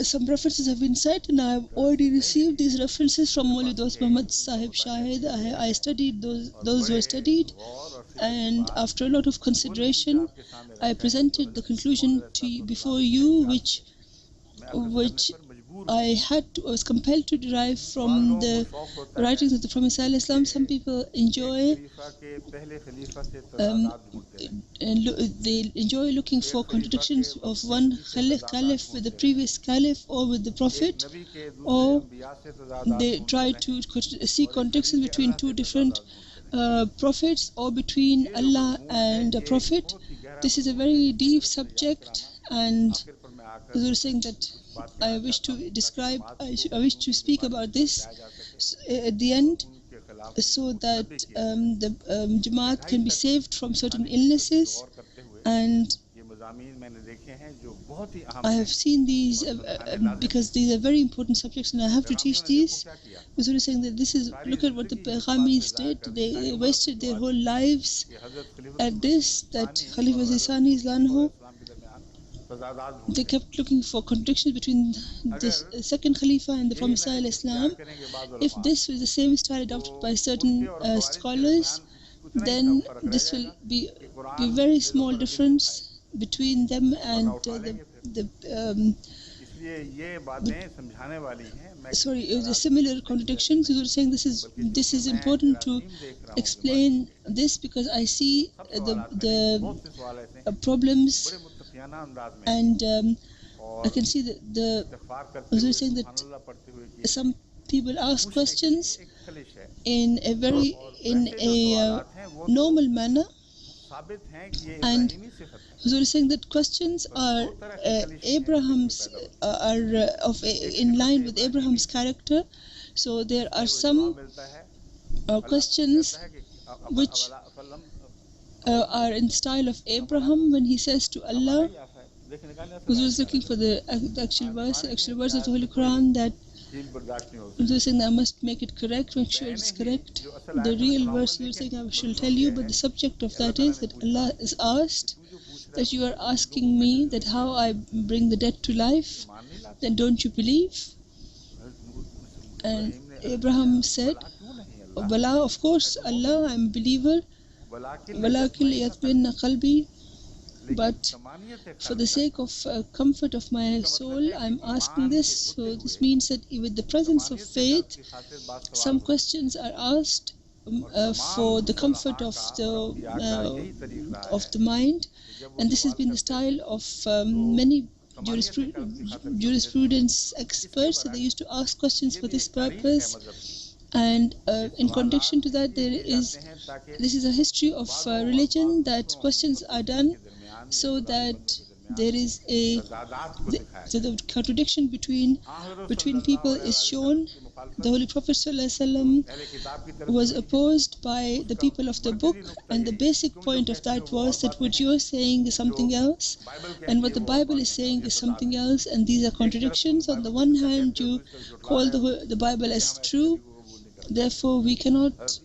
some references have been cited, and I have already received these references from Maulid Muhammad Sahib Shahid. I studied those were studied, and after a lot of consideration, I presented the conclusion before you, which I was compelled to derive from the writings of the Prophet ﷺ. Some people enjoy they enjoy looking for contradictions of one caliph with the previous caliph or with the Prophet, or they try to see contradictions between two different prophets or between Allah and a prophet. This is a very deep subject, and Huzur is saying that I wish to speak about this at the end, so that the Jamaat can be saved from certain illnesses. And I have seen these because these are very important subjects, and I have to teach these. Huzur is saying that look at what the Peghamis did. They wasted their whole lives at this, that Khalifa Zisani Islanhu, they kept looking for contradictions between this second Khalifa and the Prophet Islam. If this was the same style adopted by certain scholars, then this will be very small difference between them and the similar contradictions. You were saying this is important to explain this, because I see the problems, and I can see that you were saying that some people ask questions in a normal manner, and Huzur is saying that questions are in line with Abraham's character. So there are some questions which are in style of Abraham when he says to Allah Huzur is looking for the actual verse of the Holy Quran that Huzur is saying that I must make it correct, make sure it's correct. The real verse Huzur is saying I shall tell you, but the subject of that is that Allah is asked that you are asking me that how I bring the dead to life, then don't you believe? And Abraham said, Bala, of course, Allah, I'm a believer. Walakin liyatma'inna qalbi, but for the sake of comfort of my soul, I'm asking this. So this means that with the presence of faith, some questions are asked for the comfort of the mind, and this has been the style of many jurisprudence experts. So they used to ask questions for this purpose. And in contradiction to that, this is a history of religion, that questions are done so that there is so the contradiction between people is shown. The Holy Prophet ﷺ was opposed by the people of the book, and the basic point of that was that what you're saying is something else, and what the Bible is saying is something else, and these are contradictions. On the one hand, you call the Bible as true, therefore we cannot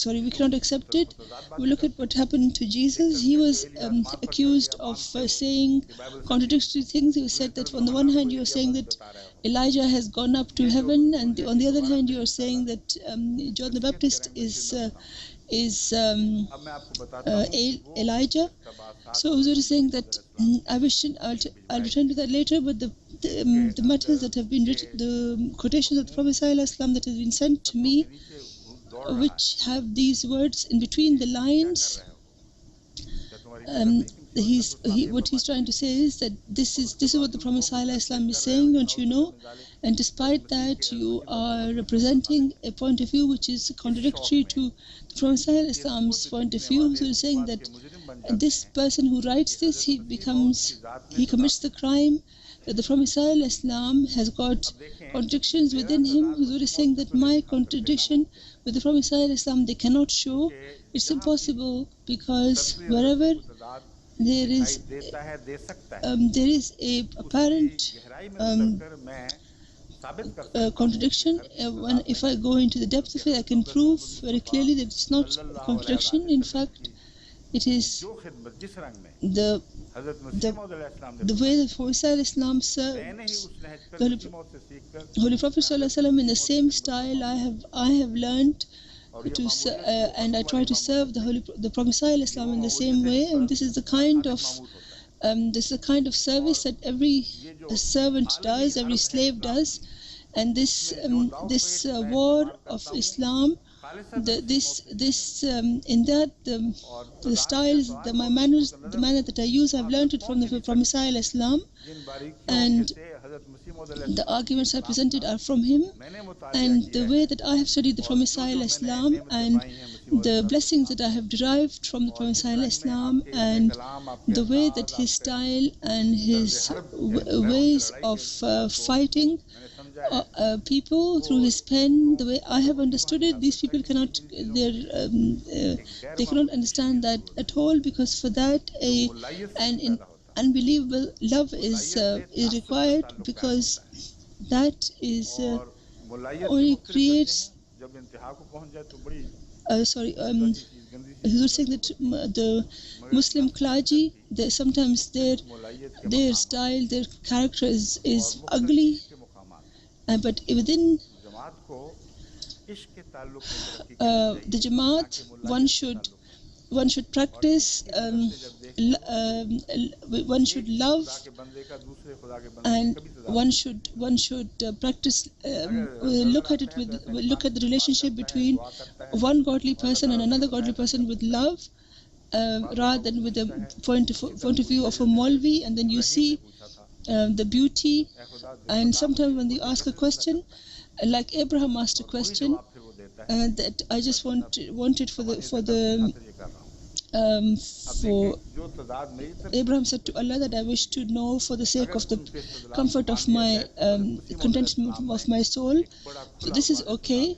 we cannot accept it. We look at what happened to Jesus. He was accused of saying contradictory things. He was said that on the one hand you are saying that Elijah has gone up to heaven, and on the other hand you are saying that John the Baptist is Elijah. So Huzur is saying that I'll return to that later, but the matters that have been written, the quotations of the Prophet ﷺ that has been sent to me, which have these words in between the lines, what he's trying to say is that this is what the Prophet ﷺ is saying, don't you know? And despite that, you are representing a point of view which is contradictory to the Prophet ﷺ's point of view. So he's saying that this person who writes this, he commits the crime, that the Prophet ﷺ has got contradictions within him. Huzur is saying that my contradiction with the Prophet ﷺ they cannot show. It's impossible, because wherever there is a apparent contradiction, if I go into the depth of it, I can prove very clearly that it's not a contradiction. In fact, it is the way the Prophet ﷺ serves the Holy Prophet ﷺ in the same style I have learned to and I try to serve the Prophet ﷺ in the same way. And this is the kind of service that every servant does, every slave does. And this war of Islam, the styles, the manner that I use, I've learned it from the Prophet ﷺ, and the arguments I presented are from him, and the way that I have studied the Prophet ﷺ, and the blessings that I have derived from the Prophet ﷺ, and the way that his style and his ways of fighting people through his pen, the way I have understood it, these people cannot understand that at all, because for that an unbelievable love is required, because that is only creates Huzur saying that the Muslim clergy, sometimes their style, their character is ugly, but within the Jamaat, one should practice, one should love, and one should practice, look at the relationship between one godly person and another godly person with love, rather than with the point of view of a Maulvi. And then you see the beauty. And sometimes when they ask a question, like Abraham asked a question, that I just wanted for Abraham said to Allah that I wish to know for the sake of the comfort of my contentment of my soul. So this is okay.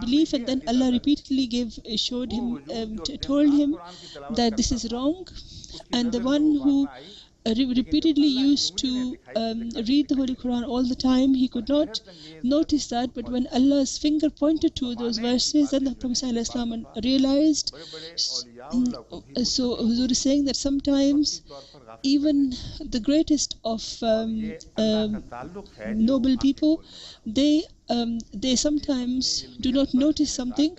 belief, and then Allah repeatedly told him that this is wrong, and the one who repeatedly used to read the Holy Quran all the time, he could not notice that. But when Allah's finger pointed to those verses, then the Prophet ﷺ realized. So Huzur is saying that sometimes even the greatest of noble people, they sometimes do not notice something.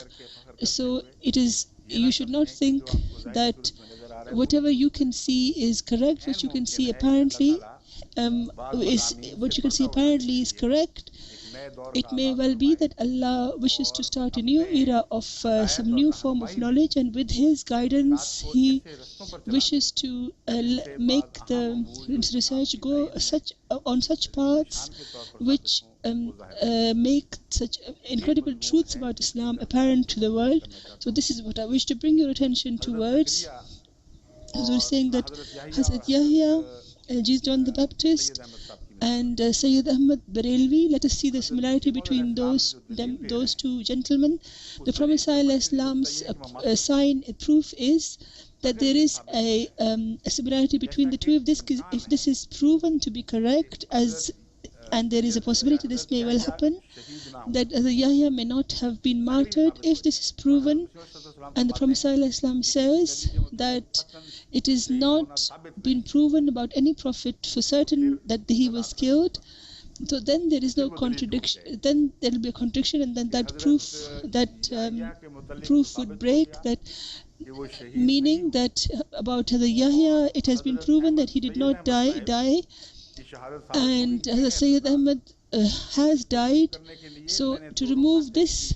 So it is, you should not think that whatever you can see is correct, what you can see apparently is correct. It may well be that Allah wishes to start a new era of some new form of knowledge, and with His guidance, He wishes to make the research go on such paths which make such incredible truths about Islam apparent to the world. So this is what I wish to bring your attention towards. As we're saying that Hazrat Yahya, John the Baptist, and Sayyid Ahmad Barelvi, let us see the similarity between those two gentlemen. The Prophet ﷺ's sign, a proof is that there is a similarity between the two. If this is proven to be correct, and there is a possibility this may well happen, that Yahya may not have been martyred. If this is proven, and the Prophet ﷺ says that it is not been proven about any prophet for certain that he was killed, so then there is no contradiction. Then there will be a contradiction, and then that proof would break. That meaning that about Yahya, it has been proven that he did not die, and Sayyid Ahmad has died. So to remove this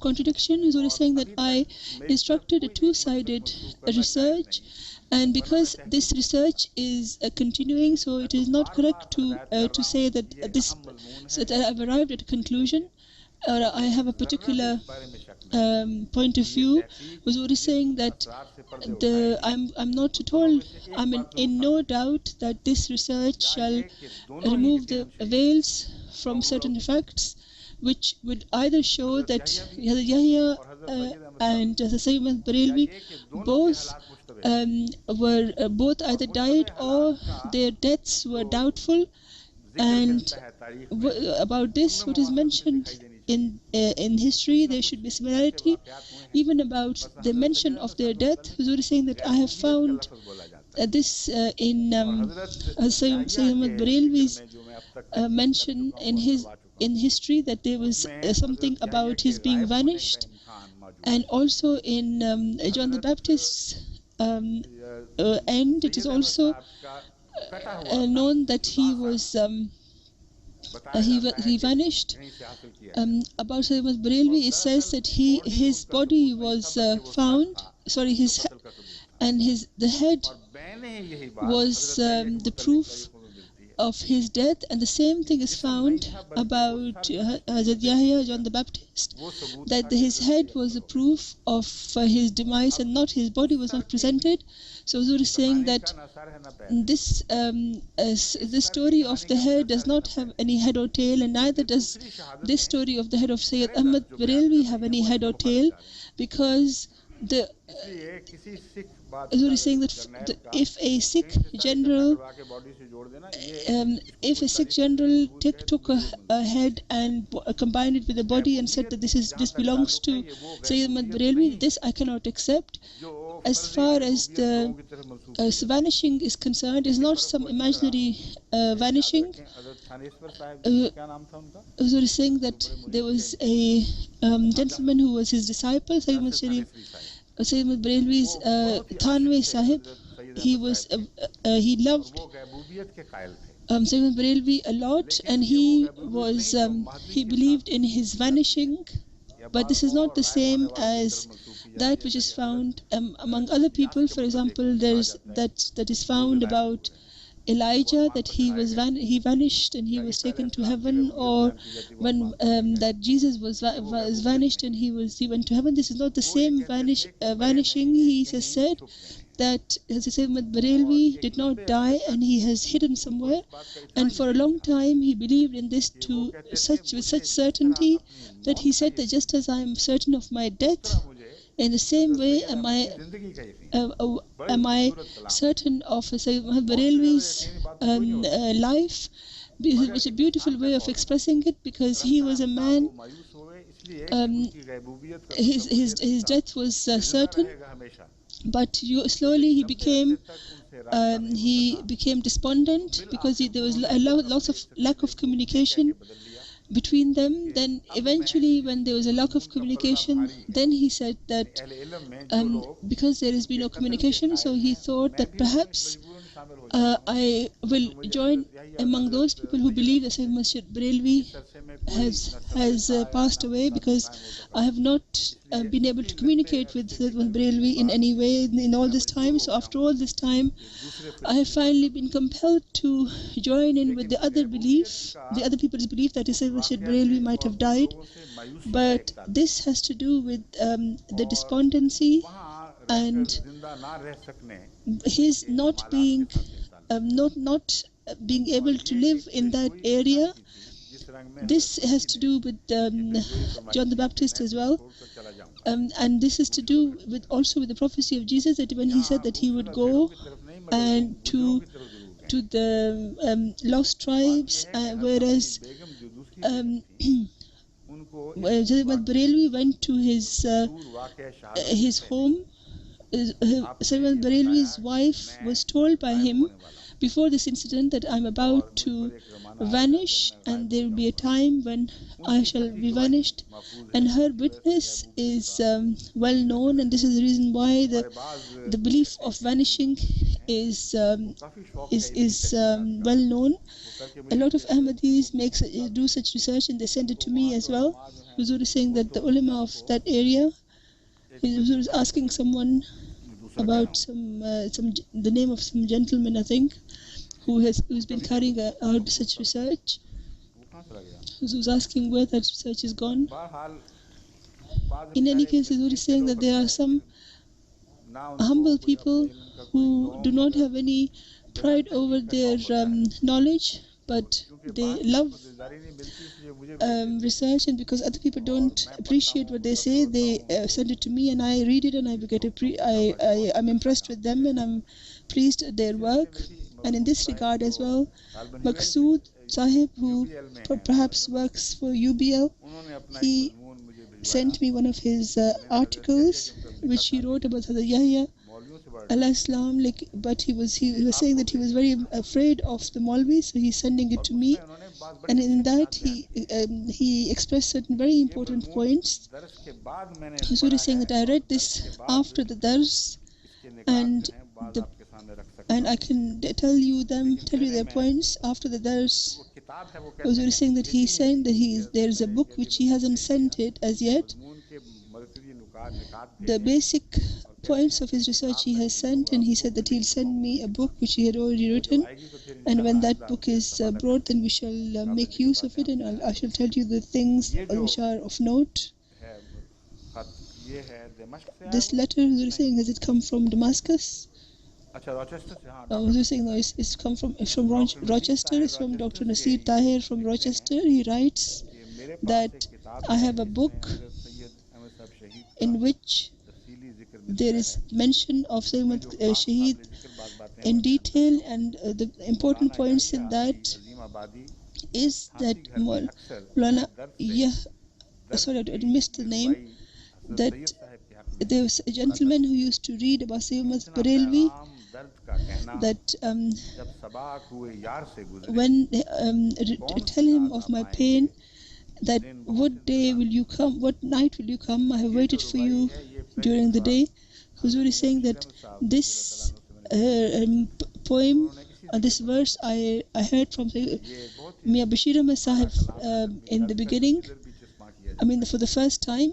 contradiction, is only saying that I instructed a two-sided research, and because this research is continuing, so it is not correct to say that that I've arrived at a conclusion, or I have a particular point of view. Was already saying that I'm not at all, I'm in no doubt that this research shall remove the veils from certain facts, which would either show that Yahya and Sayyid Barelvi both either died or their deaths were doubtful. And about this, what is mentioned in history, there should be similarity. Even about the mention of their death, Huzur is saying that I have found this in Sayyid Barelvi's mention in history, that there was something about his being vanished, and also in John the Baptist's end, it is also known that he was he vanished. About Sayyid Barelvi, it says that his body was found. Sorry, the head was the proof of his death, and the same thing is found about Hazrat Yahya, John the Baptist, that his head was the proof of his demise, and not his body was not presented. So Huzur is saying that this story of the head does not have any head or tail, and neither does this story of the head of Sayyid Ahmad Barelvi have any head or tail, because Huzur is saying that if a Sikh general took a head and combined it with a body and said that this belongs to Sayyid Ahmad Barelvi, this I cannot accept. As far as the vanishing is concerned, is not some imaginary vanishing. Huzur is saying that there was a gentleman who was his disciple, Sayyid Ahmad Barelvi's Thanwe Sahib. He loved Sayyid Barelvi a lot, and he believed in his vanishing. But this is not the same as that which is found among other people. For example, that is found about Elijah, that he vanished and he was taken to heaven, or when that Jesus was vanished and he went to heaven. This is not the same vanishing. He has said that Sayyid Ahmad Barelvi did not die and he has hidden somewhere, and for a long time he believed in this with such certainty that he said that just as I am certain of my death, In the same way, am I certain of Sayyid Muhammad Barelvi's life, which is a beautiful way of expressing it, because he was a man. His death was certain, but slowly he became despondent because there was lots of lack of communication between them. Then eventually, when there was a lack of communication, then he said that because there has been no communication, so he thought that perhaps I will join among those people who believe that Sayyid Masjid Barelvi has passed away, because I have not been able to communicate with Sayyid Masjid Barelvi in any way in all this time. So after all this time, I have finally been compelled to join in with the other people's belief that Sayyid Masjid Barelvi might have died. But this has to do with the despondency and his not being able to live in that area. This has to do with John the Baptist as well, and this is to do with also with the prophecy of Jesus, that when he said that he would go and to the lost tribes, whereas Sayyid Barelvi went to his home. Sayyid Barelvi's wife was told by him before this incident that I'm about to vanish, and there will be a time when I shall be vanished, and her witness is well known, and this is the reason why the belief of vanishing is well known. A lot of Ahmadis do such research, and they send it to me as well. Huzur is saying that the ulama of that area, Huzur is asking someone about the name of some gentleman, I think, who's been carrying out such research. Who's asking where that research is gone. In any case, Huzur is saying that there are some humble people who do not have any pride over their knowledge, but they love research, and because other people don't appreciate what they say, they send it to me, and I read it, and I'm impressed with them, and I'm pleased at their work. And in this regard as well, Maqsood Sahib, who perhaps works for UBL, he sent me one of his articles which he wrote about Hazrat Yahya Al-Islam, but he was saying that he was very afraid of the Maulvi, so he's sending it to me, and in that he expressed certain very important points. Huzur is saying that I read this after the dars, and I can tell you their points after the dars. Huzur is saying that there is a book which he hasn't sent it as yet. The basic points of his research he has sent, and he said that he'll send me a book which he had already written, and when that book is brought, then we shall make use of it, and I shall tell you the things which are of note. This letter, Huzur is saying, has it come from Damascus? Huzur is saying, no, it's come from Rochester. It's from Dr. Nasir Tahir from Rochester. He writes that I have a book in which there is mention of Sayyid Shaheed in detail, and the important points in that is that Maulana, sorry, I missed the name, that there was a gentleman who used to read about Sayyid Barelvi, that when tell him of my pain, that what day will you come, what night will you come, I have waited for you during the day. Huzur is saying that this poem, this verse I heard from Mia Bashir Ahmed Sahib in the beginning, for the first time,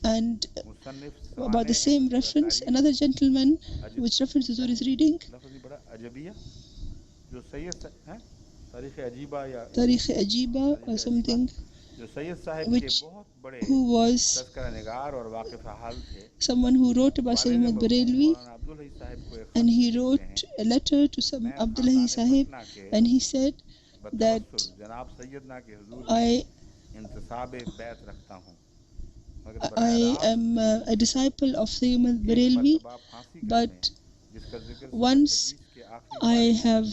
and about the same reference, another gentleman, which reference Huzur is reading, Tarikh Ajiba or something, who was someone who wrote about Sayyid Barelvi, and he wrote a letter to some Abdullahi Sahib, and he said that I I am a disciple of Sayyid Barelvi, but once I have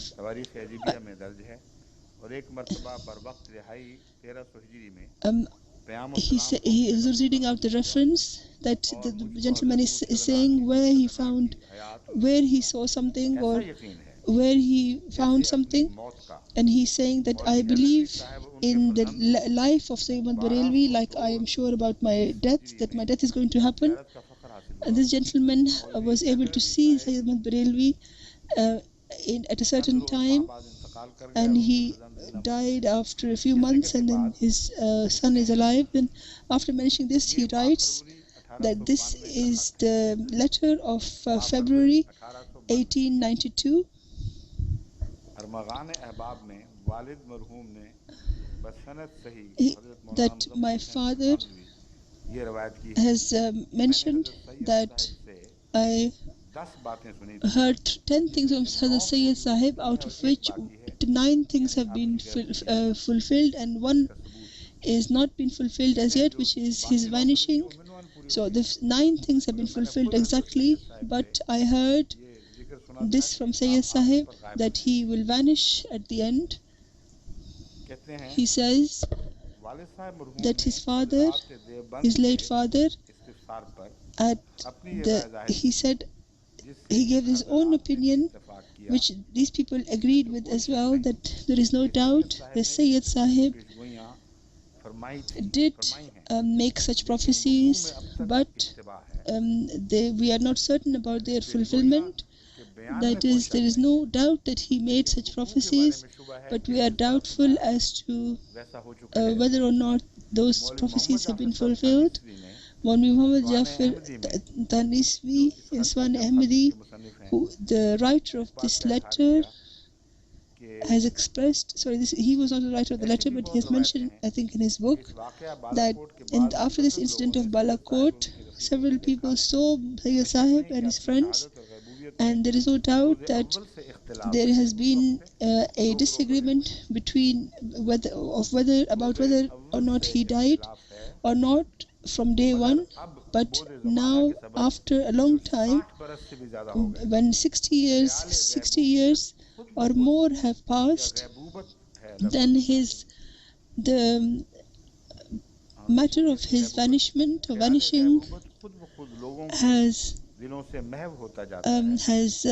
he was reading out the reference that the gentleman is saying where he saw something or where he found something, and he's saying that I believe in the life of Sayyid Barelvi, like I am sure about my death, that my death is going to happen. And this gentleman was able to see Sayyid Barelvi at a certain time, and he died after a few months, and then his son is alive. And after mentioning this, he writes that this is the letter of February 1892, that my father has mentioned that I heard 10 things from Hazrat Sayyid Sahib, out of which 9 things have been fulfilled, and one is not been fulfilled as yet, which is his vanishing. So the 9 things have been fulfilled exactly, but I heard this from Sayyid Sahib that he will vanish at the end. He says that his father, his late father, he gave his own opinion, which these people agreed with as well, that there is no doubt that Sayyid Sahib did make such prophecies, but we are not certain about their fulfillment. That is, there is no doubt that he made such prophecies, but we are doubtful as to whether or not those prophecies have been fulfilled. Maulvi Muhammad Jafar Tanisvi Inswan Ahmadi, the writer of this letter, has expressed, he was not the writer of the letter, but he has mentioned, I think in his book, that after this incident of Balakot, several people saw Sayyid Sahib and his friends, and there is no doubt that there has been a disagreement between whether or not he died or not from day one. But now, after a long time, when 60 years or more have passed, then the matter of his vanishing has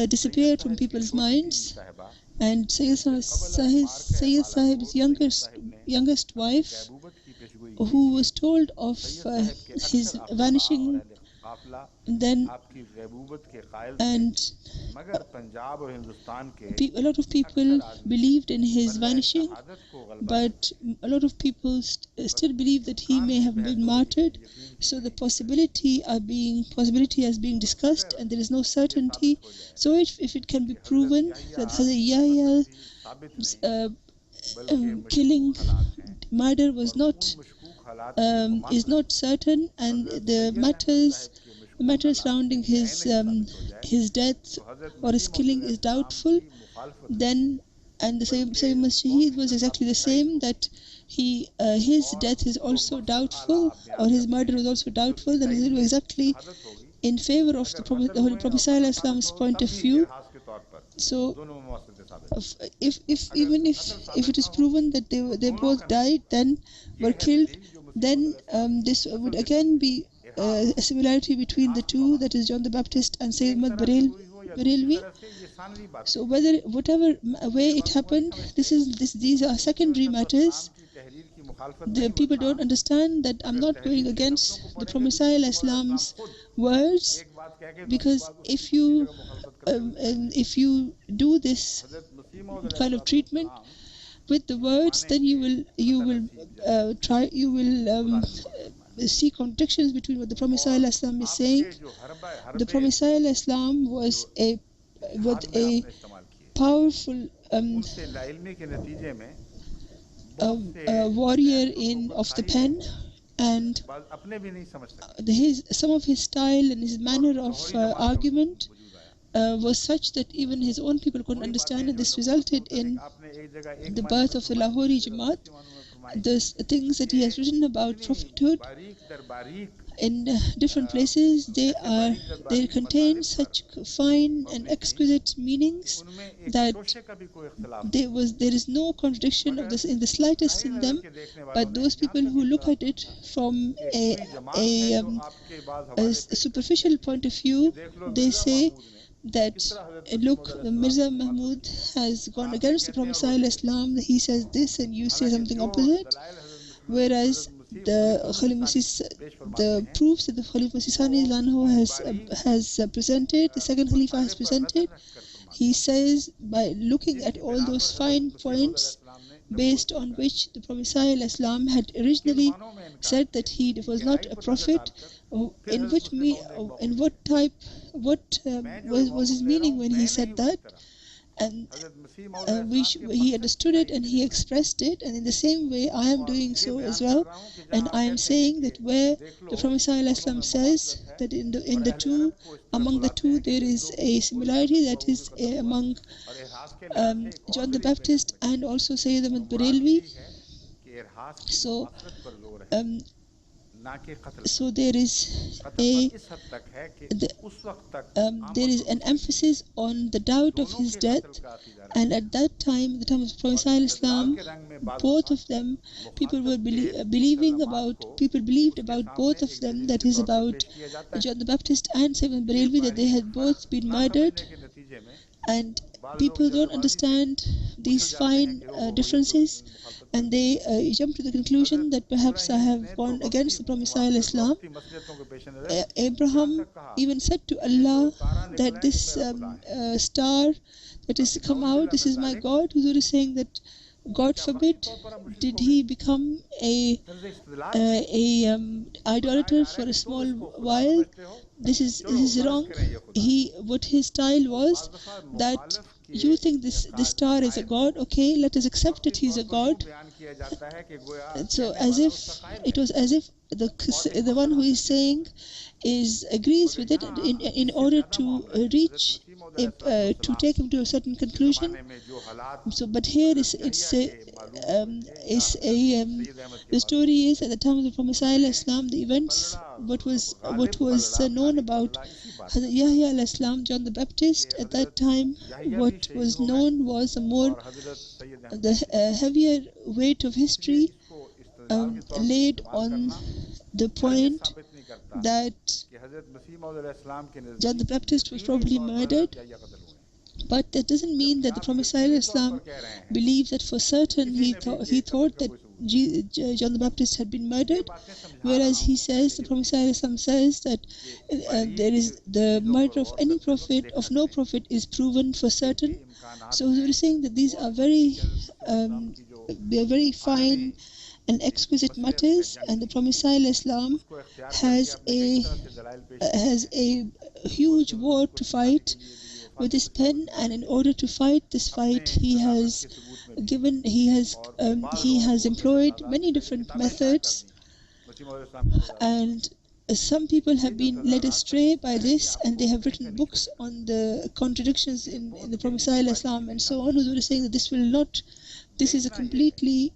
disappeared from people's minds. And Sayyid Sahib's youngest wife, who was told of his vanishing, then a lot of people believed in his vanishing, but a lot of people still believe that he may have been martyred. So the possibility is being discussed, and there is no certainty. So if it can be proven that Hazrat Yahya's murder was is not certain, and the matter surrounding his death or his killing is doubtful, then, and the same Shaheed was exactly the same, that his death is also doubtful, or his murder was also doubtful, then it was exactly in favor of the Holy Prophet Prophet's point of view. So if it is proven that they both died, then were killed, then this would again be a similarity between the two, that is John the Baptist and Sayyid Barelvi. So whatever way it happened, these are secondary matters. The people don't understand that I'm not going against the Prophet Islam's words, because if you do this kind of treatment with the words, then you will see contradictions between what the Prophet ﷺ is saying. The Prophet ﷺ was a powerful warrior of the pen, and some of his style and his manner of argument was such that even his own people couldn't understand, and this resulted in the birth of the Lahori Jamaat. The things that he has written about prophethood in different places they contain such fine and exquisite meanings that there is no contradiction of this in the slightest in them. But those people who look at it from a superficial point of view, they say that look, Mirza Mahmud has gone against the Prophet Islam. He says this and you say something opposite. Whereas the proofs that the Khalifa Sani has presented, the second Khalifa has presented, he says by looking at all those fine points based on which the Prophet ﷺ had originally said that he was not a prophet, what was his meaning when he said that, and he understood it and he expressed it, and in the same way I am doing so as well. And I am saying that where the Prophet ﷺ says that among the two there is a similarity, that is among John the Baptist and also Sayyid Ahmad Barelvi. So there is there is an emphasis on the doubt of his death, and at that time, the time of Prophet Islam, both of them, people believed about both of them, that is about John the Baptist and Sayyid Barelvi, that they had both been murdered, and people don't understand these fine differences, and they jump to the conclusion that perhaps I have gone against the Prophet Islam. Abraham even said to Allah that this star that is come out, this is my God. Huzur is saying that God forbid did he become a idolater for a small while. This is wrong. What his style was that you think this star is a god, okay, let us accept that he's a god. So it was as if the one who is saying agrees with it in order to reach to take him to a certain conclusion. So, but here the story is at the time of the Prophet Islam, the events, what was known about Hazrat Yahya al-Islam, John the Baptist. At that time, what was known was the heavier weight of history laid on the point that John the Baptist was probably murdered. But that doesn't mean that the Prophet ﷺ believed that for certain he thought that John the Baptist had been murdered, whereas the Prophet ﷺ says that there is the murder of any prophet, of no prophet, is proven for certain. So we're saying that these are they are very fine and exquisite matters, and the Prophet ﷺ has a huge war to fight with his pen, and in order to fight this fight, he has employed many different methods, and some people have been led astray by this, and they have written books on the contradictions in the Prophet ﷺ and so on. Huzur is saying that this is a completely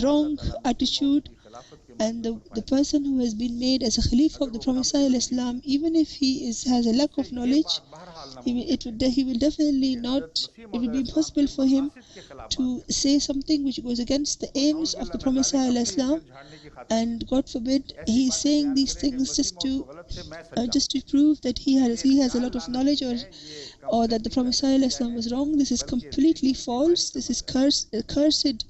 wrong attitude, and the person who has been made as a Khalifa of the Prophet ﷺ, even if he has a lack of knowledge, it will definitely not, it will be impossible for him to say something which goes against the aims of the Prophet ﷺ, and God forbid he is saying these things just to prove that he has a lot of knowledge, or that the Prophet ﷺ was wrong. This is completely false. This is a cursed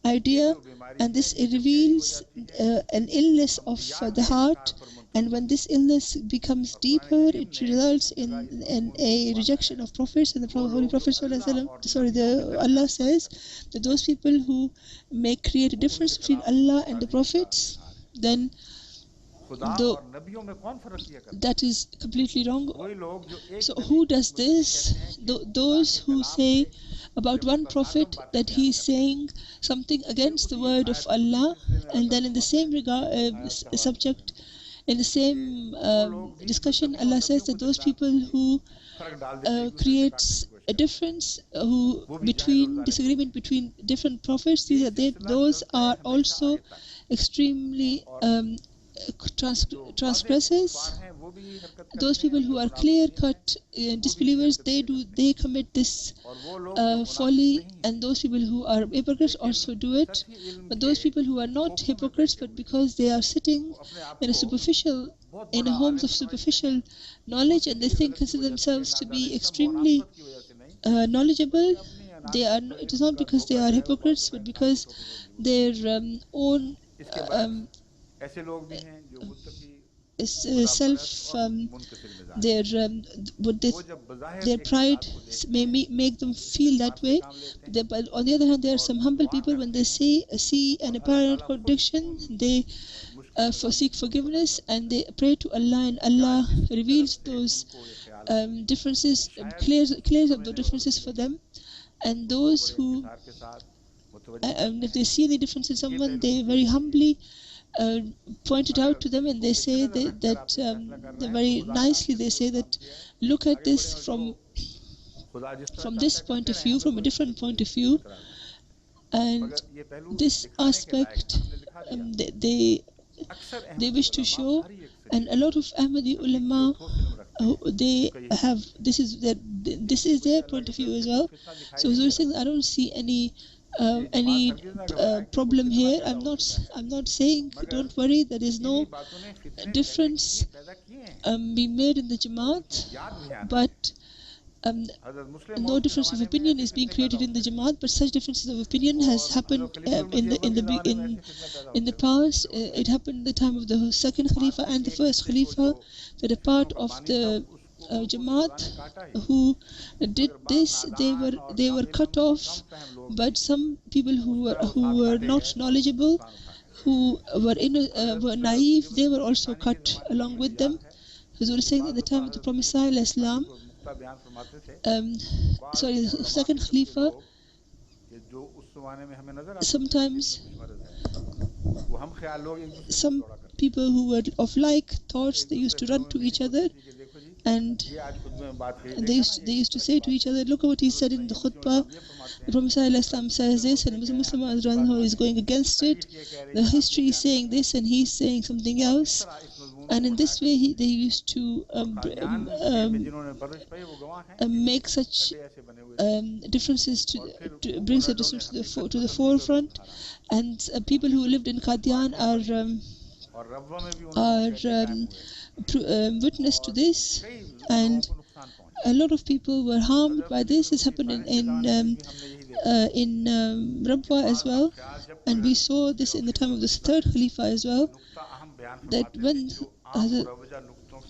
idea, and this reveals an illness of the heart, and when this illness becomes deeper, it results in a rejection of prophets. And the Holy Prophet Allah says that those people who may create a difference between Allah and the prophets, then that is completely wrong. So who does this? Those who say about one prophet that he is saying something against the word of Allah, and then in the same subject, in the same discussion, Allah says that those people who creates a difference, disagreement between different prophets, those are also extremely transgressors, those people who are clear-cut disbelievers, they commit this folly, and those people who are hypocrites also do it. But those people who are not hypocrites, but because they are sitting in a homes of superficial knowledge, and they consider themselves to be extremely knowledgeable, it is not because they are hypocrites, but because their own um, self, what their pride may make them feel that way. But on the other hand, there are some humble people, when they see an apparent contradiction, they seek forgiveness and they pray to Allah, and Allah reveals those differences, clears up the differences for them. And those who, if they see any difference in someone, they very humbly point it out to them, and they say that very nicely, they say that look at this from this point of view, from a different point of view. And this aspect they wish to show. And a lot of Ahmadi ulama, they have this is their point of view as well. So we're saying, I don't see any problem here. I'm not saying don't worry, there is no difference being made in the Jamaat, but no difference of opinion is being created in the Jamaat, but such differences of opinion has happened in the past. It happened in the time of the second Khalifa and the first Khalifa, that a part of the Jamaat who did this, they were cut off. But some people who were not knowledgeable, who were naive, they were also cut along with them. Huzur is saying that at the time of the Prophet Islam, the second Khalifa, sometimes some people who were of like thoughts, they used to run to each other, and they used to say to each other, look at what he said in the khutbah. The Prophet ﷺ says this, and Muslim is going against it. The history is saying this, and he's saying something else. And in this way, they used to make such differences to bring such differences to the forefront. And people who lived in Qadian are witness to this, and a lot of people were harmed by this. This happened in Rabwa as well, and we saw this in the time of the third Khalifa as well, that when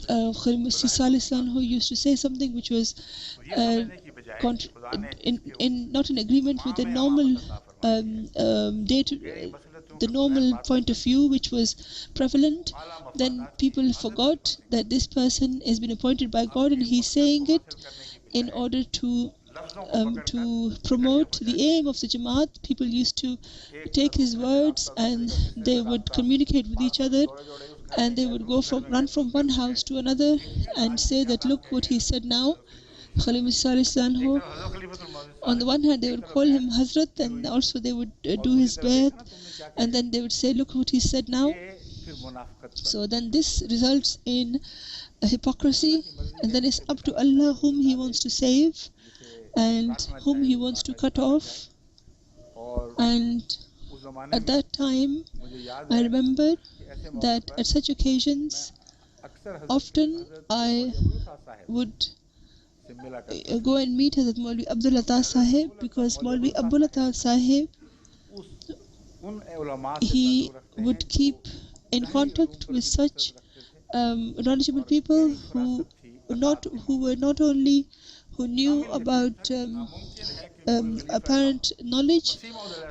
Khalifah Salih who used to say something which was not in agreement with the normal the normal point of view which was prevalent, then people forgot that this person has been appointed by God, and he's saying it in order to promote the aim of the Jamaat. People used to take his words, and they would communicate with each other, and they would run from one house to another and say that look what he said now. Khalifah Salih, on the one hand they would call him Hazrat, and also they would do his bayat, and then they would say look what he said now. So then this results in a hypocrisy, and then it's up to Allah whom he wants to save and whom he wants to cut off. And at that time I remember that at such occasions often I would go and meet Hazrat Maulvi Abdul Atta Sahib, because Maulvi Abdul Atta Sahib, he would keep in contact with such knowledgeable people who knew about apparent knowledge,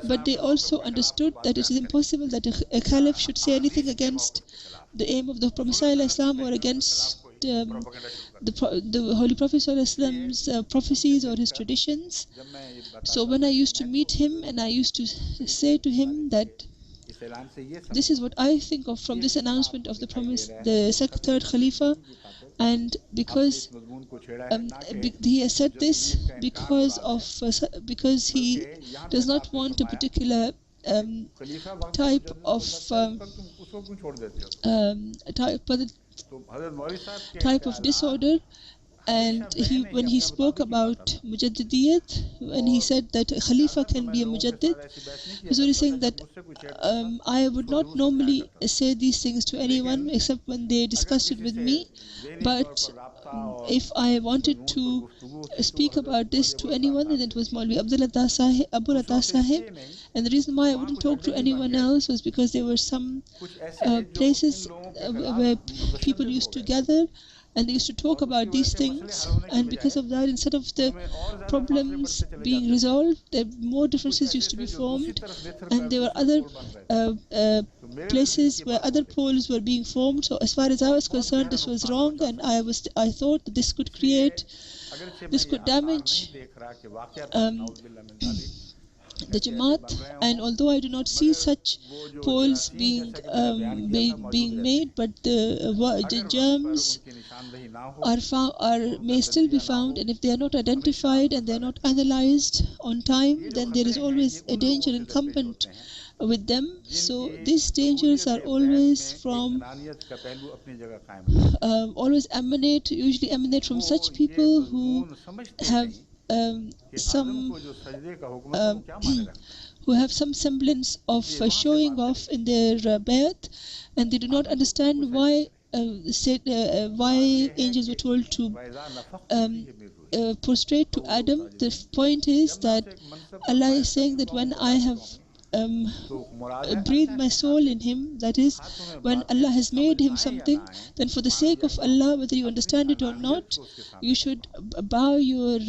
but they also understood that it is impossible that a caliph should say anything against the aim of the Prophet ﷺ or against the Holy Prophet ﷺ's prophecies or his traditions. So when I used to meet him, and I used to say to him that this is what I think of from this announcement of the promise, the third Khalifa, and because he has said this because he does not want a particular type of type of disorder. And when he spoke about Mujaddidiyat, when he said that Khalifa can be a Mujaddid, he was saying that I would not normally say these things to anyone except when they discussed it with me. But if I wanted to speak about this to anyone, then it was Maulvi Abdul Atta Sahib. And the reason why I wouldn't talk to anyone else was because there were some places where people used to gather and they used to talk about these things, and because of that, instead of the problems being resolved, more differences used to be formed, and there were other places where other poles were being formed. So as far as I was concerned, this was wrong, and I thought that this could damage the Jamaat. And although I do not see such polls being made, but the germs may still be found, and if they are not identified and they are not analyzed on time, then there is always a danger incumbent with them. So these dangers are always usually emanate from such people who have who have some semblance of showing off in their bayat, and they do not understand why angels were told to prostrate to Adam. The point is that Allah is saying that when I have breathe my soul in him, that is, when Allah has made him something, then for the sake of Allah, whether you understand it or not, you should bow your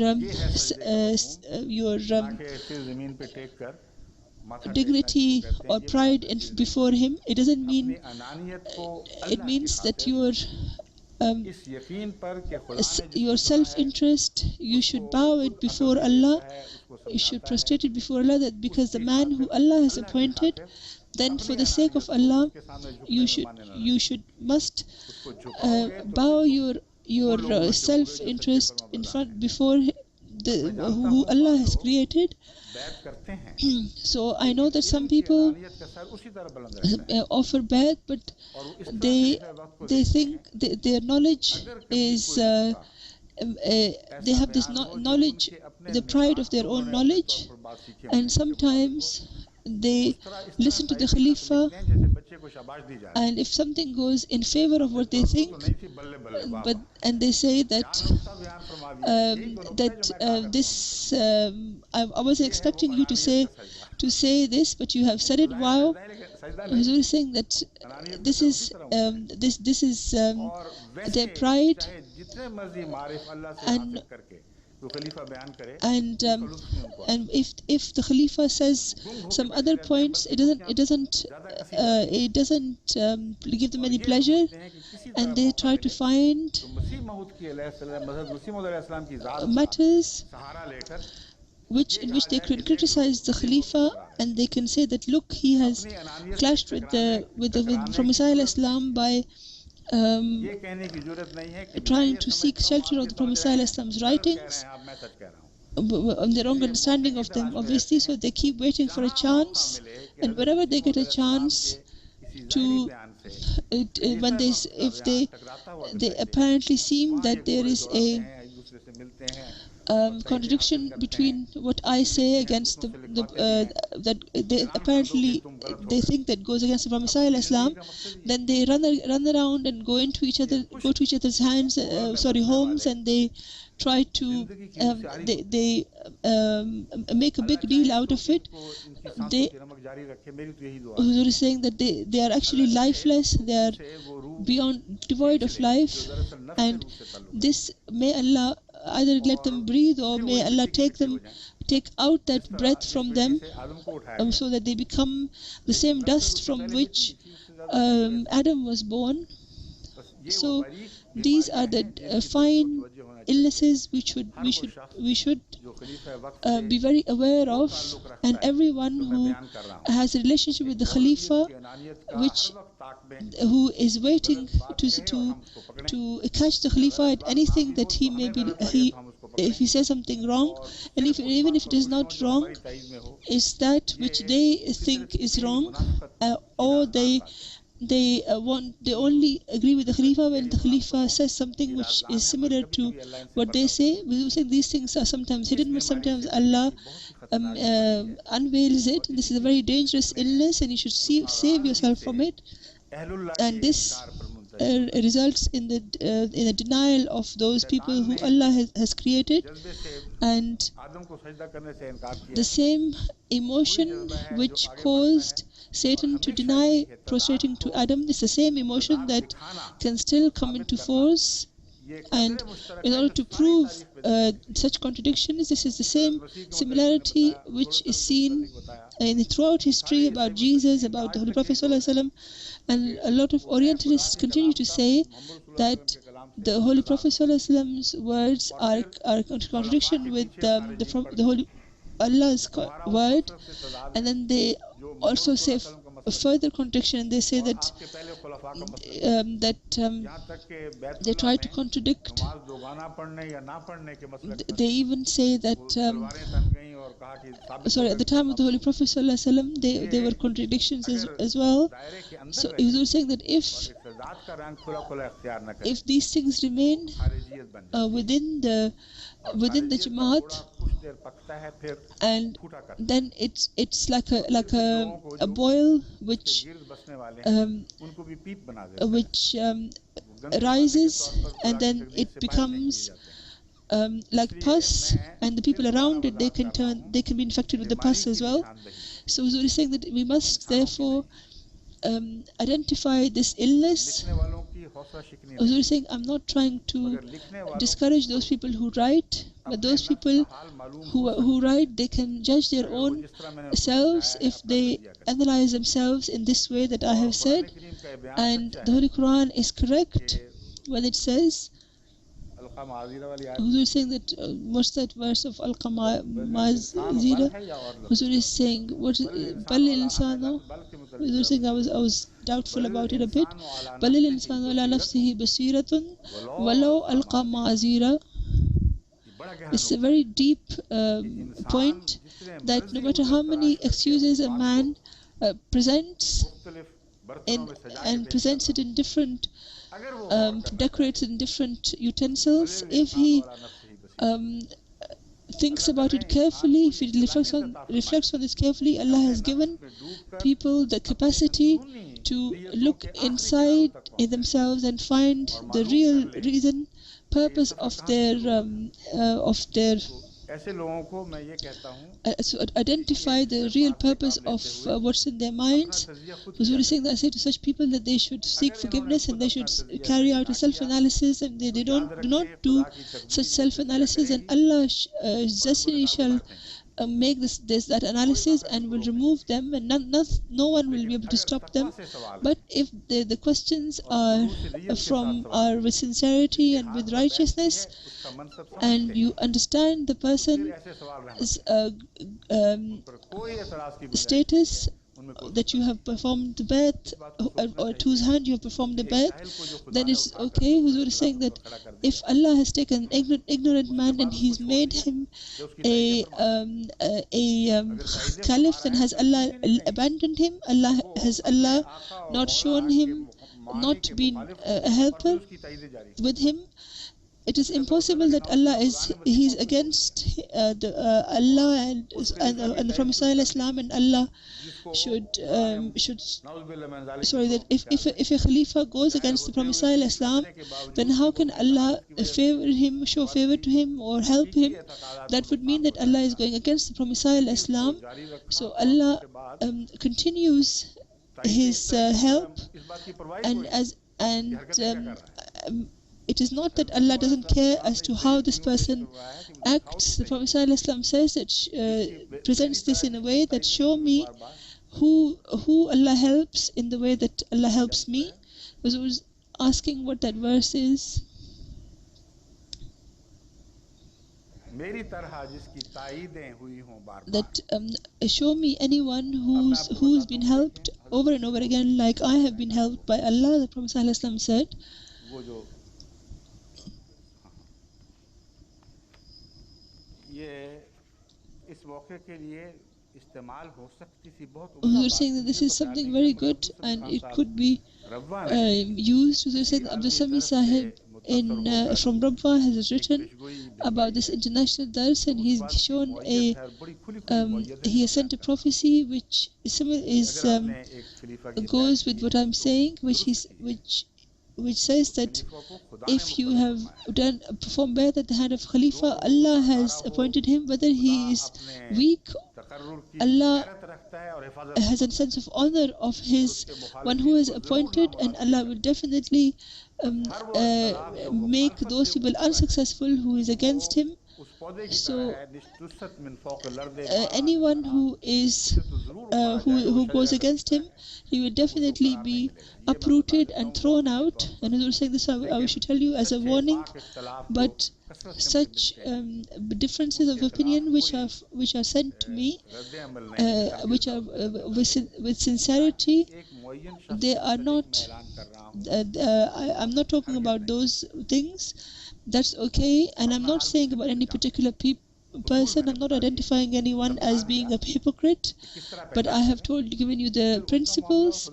dignity or pride before him. It doesn't mean, it means that your self-interest, you should bow it before Allah, you should prostrate it before Allah, that because the man who Allah has appointed, then for the sake of Allah, you must bow your self-interest in front before who Allah has created. So I know that some people offer bayat, but they think their knowledge is they have this knowledge, the pride of their own knowledge, and sometimes they listen to the Khalifa, and if something goes in favor of what they think, and they say that I wasn't expecting you to say this, but you have said it. Wow! I was really saying that this is their pride, and if the Khalifa says some other points, it doesn't give them any pleasure, and they try to find matters in which they could criticize the Khalifa, and they can say that, look, he has clashed with Prophet Islam by trying to seek shelter of the Prophet Islam's writings on their own understanding of them, obviously. So they keep waiting for a chance, and wherever they get a chance to if they apparently seem that there is a contradiction between what I say against that they think that goes against the Prophet Islam, then they run around and go to each other's homes, and they try to they make a big deal out of it. Huzur is saying that they are actually lifeless, they are devoid of life, and this, may Allah either let them breathe, or may Allah take out that breath from them, so that they become the same dust from which Adam was born. So these are the fine illnesses we should be very aware of, and everyone who has a relationship with the Khalifa, who is waiting to catch the Khalifa at anything that he if he says something wrong, and even if it is not wrong, is that which they think is wrong, or they only agree with the Khalifa when the Khalifa says something which is similar to what they say. We say these things are sometimes hidden, but sometimes Allah unveils it. This is a very dangerous illness, and you should save yourself from it. And this results in the denial of those people who Allah has created. And the same emotion which caused Satan to deny prostrating to Adam is the same emotion that can still come into force. And in order to prove such contradictions, this is the same similarity which is seen throughout history about Jesus, about the Holy Prophet ﷺ. And a lot of Orientalists continue to say that the Holy Prophet ﷺ's words are in contradiction with the Holy Allah's word, and then they also say a further contradiction, and they say that they try to contradict. They even say that at the time of the Holy Prophet ﷺ, there were contradictions as well. So he was saying that if these things remain within the Jamaat, and then it's like a boil which rises, and then it becomes like pus, and the people around it, they can be infected with the pus as well. So he's saying that we must therefore identify this illness. Huzur is saying, I'm not trying to discourage those people who write, but those people who write, they can judge their own selves if they analyze themselves in this way that I have said. And the Holy Quran is correct when it says, Huzur is saying that what's that verse of Al-Qamazira? Huzur is saying, what Balil Insano? Huzur is saying, I was doubtful about it a bit. Balil Insano ala nafsihi basiratun walau al-Qamazira. It's a very deep point, that no matter how many excuses a man presents and presents it in different decorates in different utensils, if he thinks about it carefully, if he reflects on this carefully, Allah has given people the capacity to look inside in themselves and find the real reason, purpose of their so identify the real purpose of what's in their minds. Huzur is saying that I say to such people that they should seek forgiveness, and they should carry out a self-analysis, and they do not do such self-analysis, and Allah destiny shall make that analysis and will remove them, and no one will be able to stop them. But if the questions are with sincerity and with righteousness, and you understand the person's status, that you have performed the bayat, or to whose hand you have performed the bayat, then it's okay. Huzur is saying that if Allah has taken an ignorant man and he's made him a caliph, then has Allah abandoned him? Has Allah not shown him, not been a helper with him? It is impossible that He's against Allah and the Prophet Islam, and Allah should that if a Khalifa goes against the Prophet Islam, then how can Allah show favor to him or help him? That would mean that Allah is going against the Prophet Islam. So Allah continues His help, and it is not that Allah doesn't care as to how this person acts. The Prophet ﷺ says that presents this in a way that show me who Allah helps in the way that Allah helps me. I was asking what that verse is. That show me anyone who's been helped over and over again, like I have been helped by Allah. The Prophet ﷺ said. Huzur saying that this is something very good and it could be used. Huzur saying that Abdul Sami Sahib from Rabwa has written about this international dars, and he's shown he has sent a prophecy which goes with what I'm saying, which says that if you have performed bayat at the hand of Khalifa, Allah has appointed him. Whether he is weak, Allah has a sense of honor of his one who is appointed, and Allah will definitely make those people unsuccessful who is against him. So anyone who is who goes against him, he will definitely be uprooted and thrown out. And Huzur saying this, I should tell you as a warning. But such differences of opinion which are sent to me, which are with sincerity, they are not. I'm not talking about those things. That's okay, and I'm not saying about any particular person. I'm not identifying anyone as being a hypocrite, but I have given you the principles.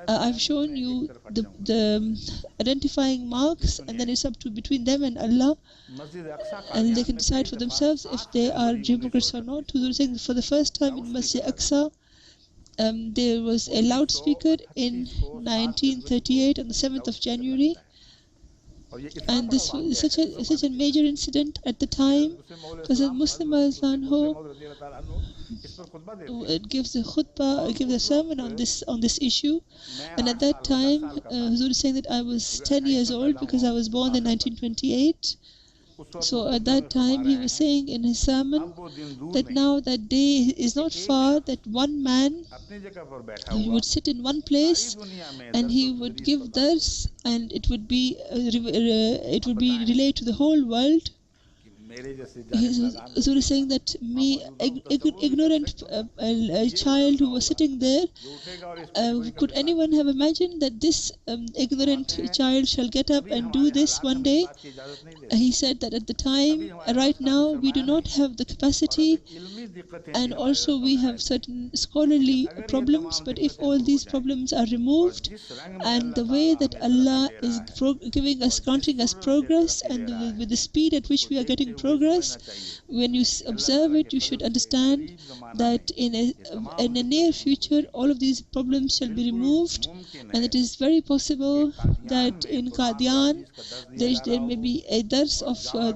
I've shown you the identifying marks, and then it's up to between them and Allah, and they can decide for themselves if they are hypocrites or not. Huzur saying for the first time in Masjid Aqsa, there was a loudspeaker in 1938 on the 7th of January. And this was such a major incident at the time, because Muslim gives a khutbah, gives a sermon on this issue. And at that time, Huzur is saying that I was 10 years old because I was born in 1928. So at that time he was saying in his sermon that now that day is not far, that one man would sit in one place and he would give dars, and it would be relayed to the whole world. Huzur is saying that me, ignorant child who was sitting there, could anyone have imagined that this ignorant child shall get up and do this one day? He said that at the time, right now, we do not have the capacity, and also we have certain scholarly problems, but if all these problems are removed, and the way that Allah is granting us progress, and with the speed at which we are getting progress, when you observe it, you should understand that in a near future all of these problems shall be removed, and it is very possible that in Qadian there may be a dars of a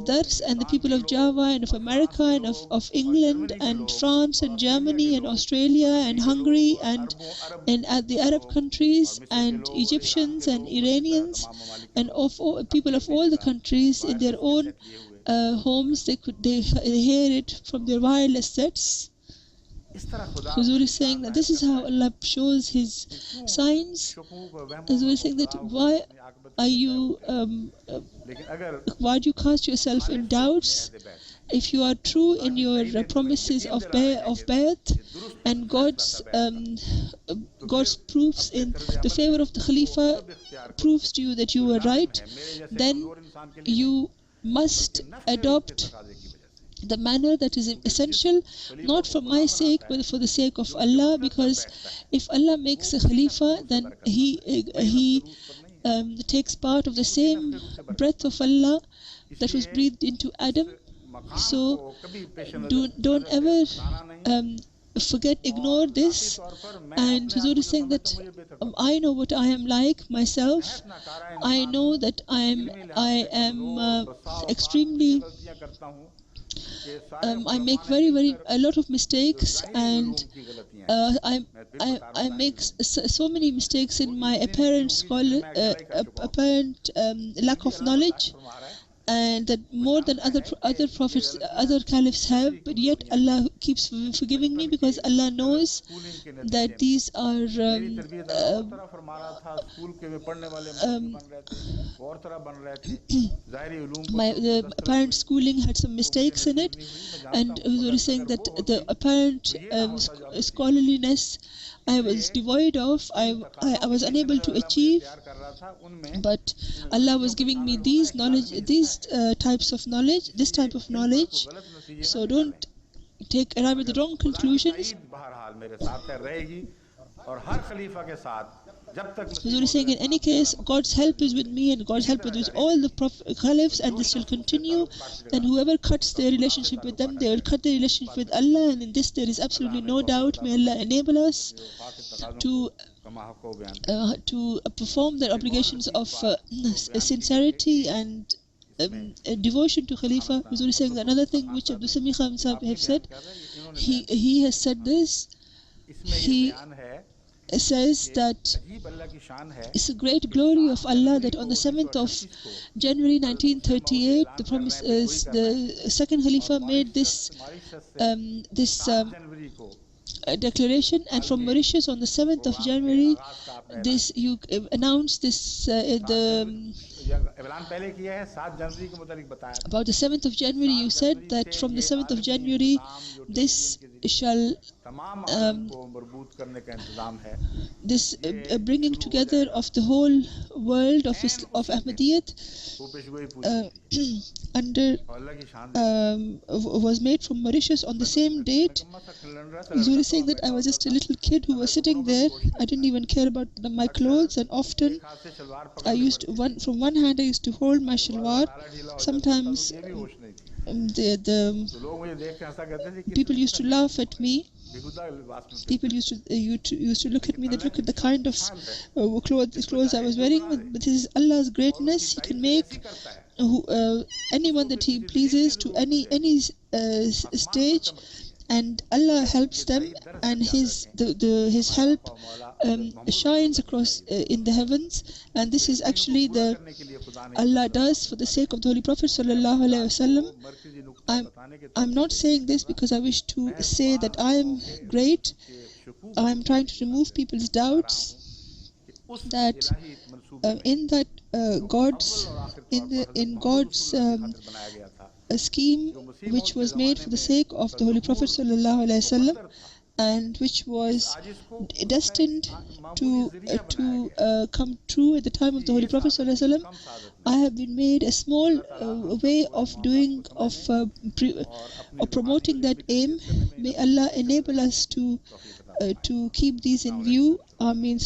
dars, and the people of Java and of America and of England and France and Germany and Australia and Hungary and the Arab countries and Egyptians and Iranians and people of all the countries in their own homes, they hear it from their wireless sets. Huzur is saying that this is how Allah shows His signs. Huzur is saying that why do you cast yourself in doubts? If you are true in your promises of bayat, and God's proofs in the favor of the Khalifa proves to you that you were right, then you must adopt the manner that is essential, not for my sake but for the sake of Allah, because if Allah makes a Khalifa, then he takes part of the same breath of Allah that was breathed into Adam. So don't ever ignore this. And Huzur is saying that I know what I am like myself. I know that I am extremely I make a lot of mistakes, and I make so many mistakes in my apparent lack of knowledge, and that more than other prophets, other caliphs have, but yet Allah keeps forgiving me, because Allah knows that these are the apparent schooling had some mistakes in it, and Huzur is saying that the apparent scholarliness I was devoid of, I was unable to achieve. But Allah was giving me these knowledge, these types of knowledge, this type of knowledge. So don't arrive at the wrong conclusions. Huzur is saying, in any case, God's help is with me and God's help is with all the caliphs, and this will continue. And whoever cuts their relationship with them, they will cut their relationship with Allah, and in this there is absolutely no doubt. May Allah enable us to perform their obligations of sincerity and devotion to Khalifa. Huzur is saying another thing which Abdul Sami Khan Sahib have said. He has said this. He says that it's a great glory of Allah that on the 7th of January 1938, the promise is the second Khalifa made this declaration, and from Mauritius on the 7th of January, this you announced this about the 7th of January. You said that from the 7th of January, this shall this bringing together of the whole world of Ahmadiyyat was made from Mauritius on the same date. Huzur is saying that I was just a little kid who was sitting there. I didn't even care about my clothes, and often I used to, from one hand I used to hold my shalwar. Sometimes the people used to laugh at me. People used to look at me. They'd look at the kind of clothes I was wearing. But this is Allah's greatness. He can make anyone that He pleases to any stage, and Allah helps them, and His help shines across in the heavens. And this is actually the Allah does for the sake of the Holy Prophet sallallahu alaihi wasallam. I'm not saying this because I wish to say that I am great. I'm trying to remove people's doubts that in God's a scheme which was made for the sake of the Holy Prophet sallallahu alaihi wasallam, and which was destined to come true at the time of the Holy Prophet sallallahu alaihi wasallam. I have been made a small way of doing of promoting that aim. May Allah enable us to keep these in view. Ameen.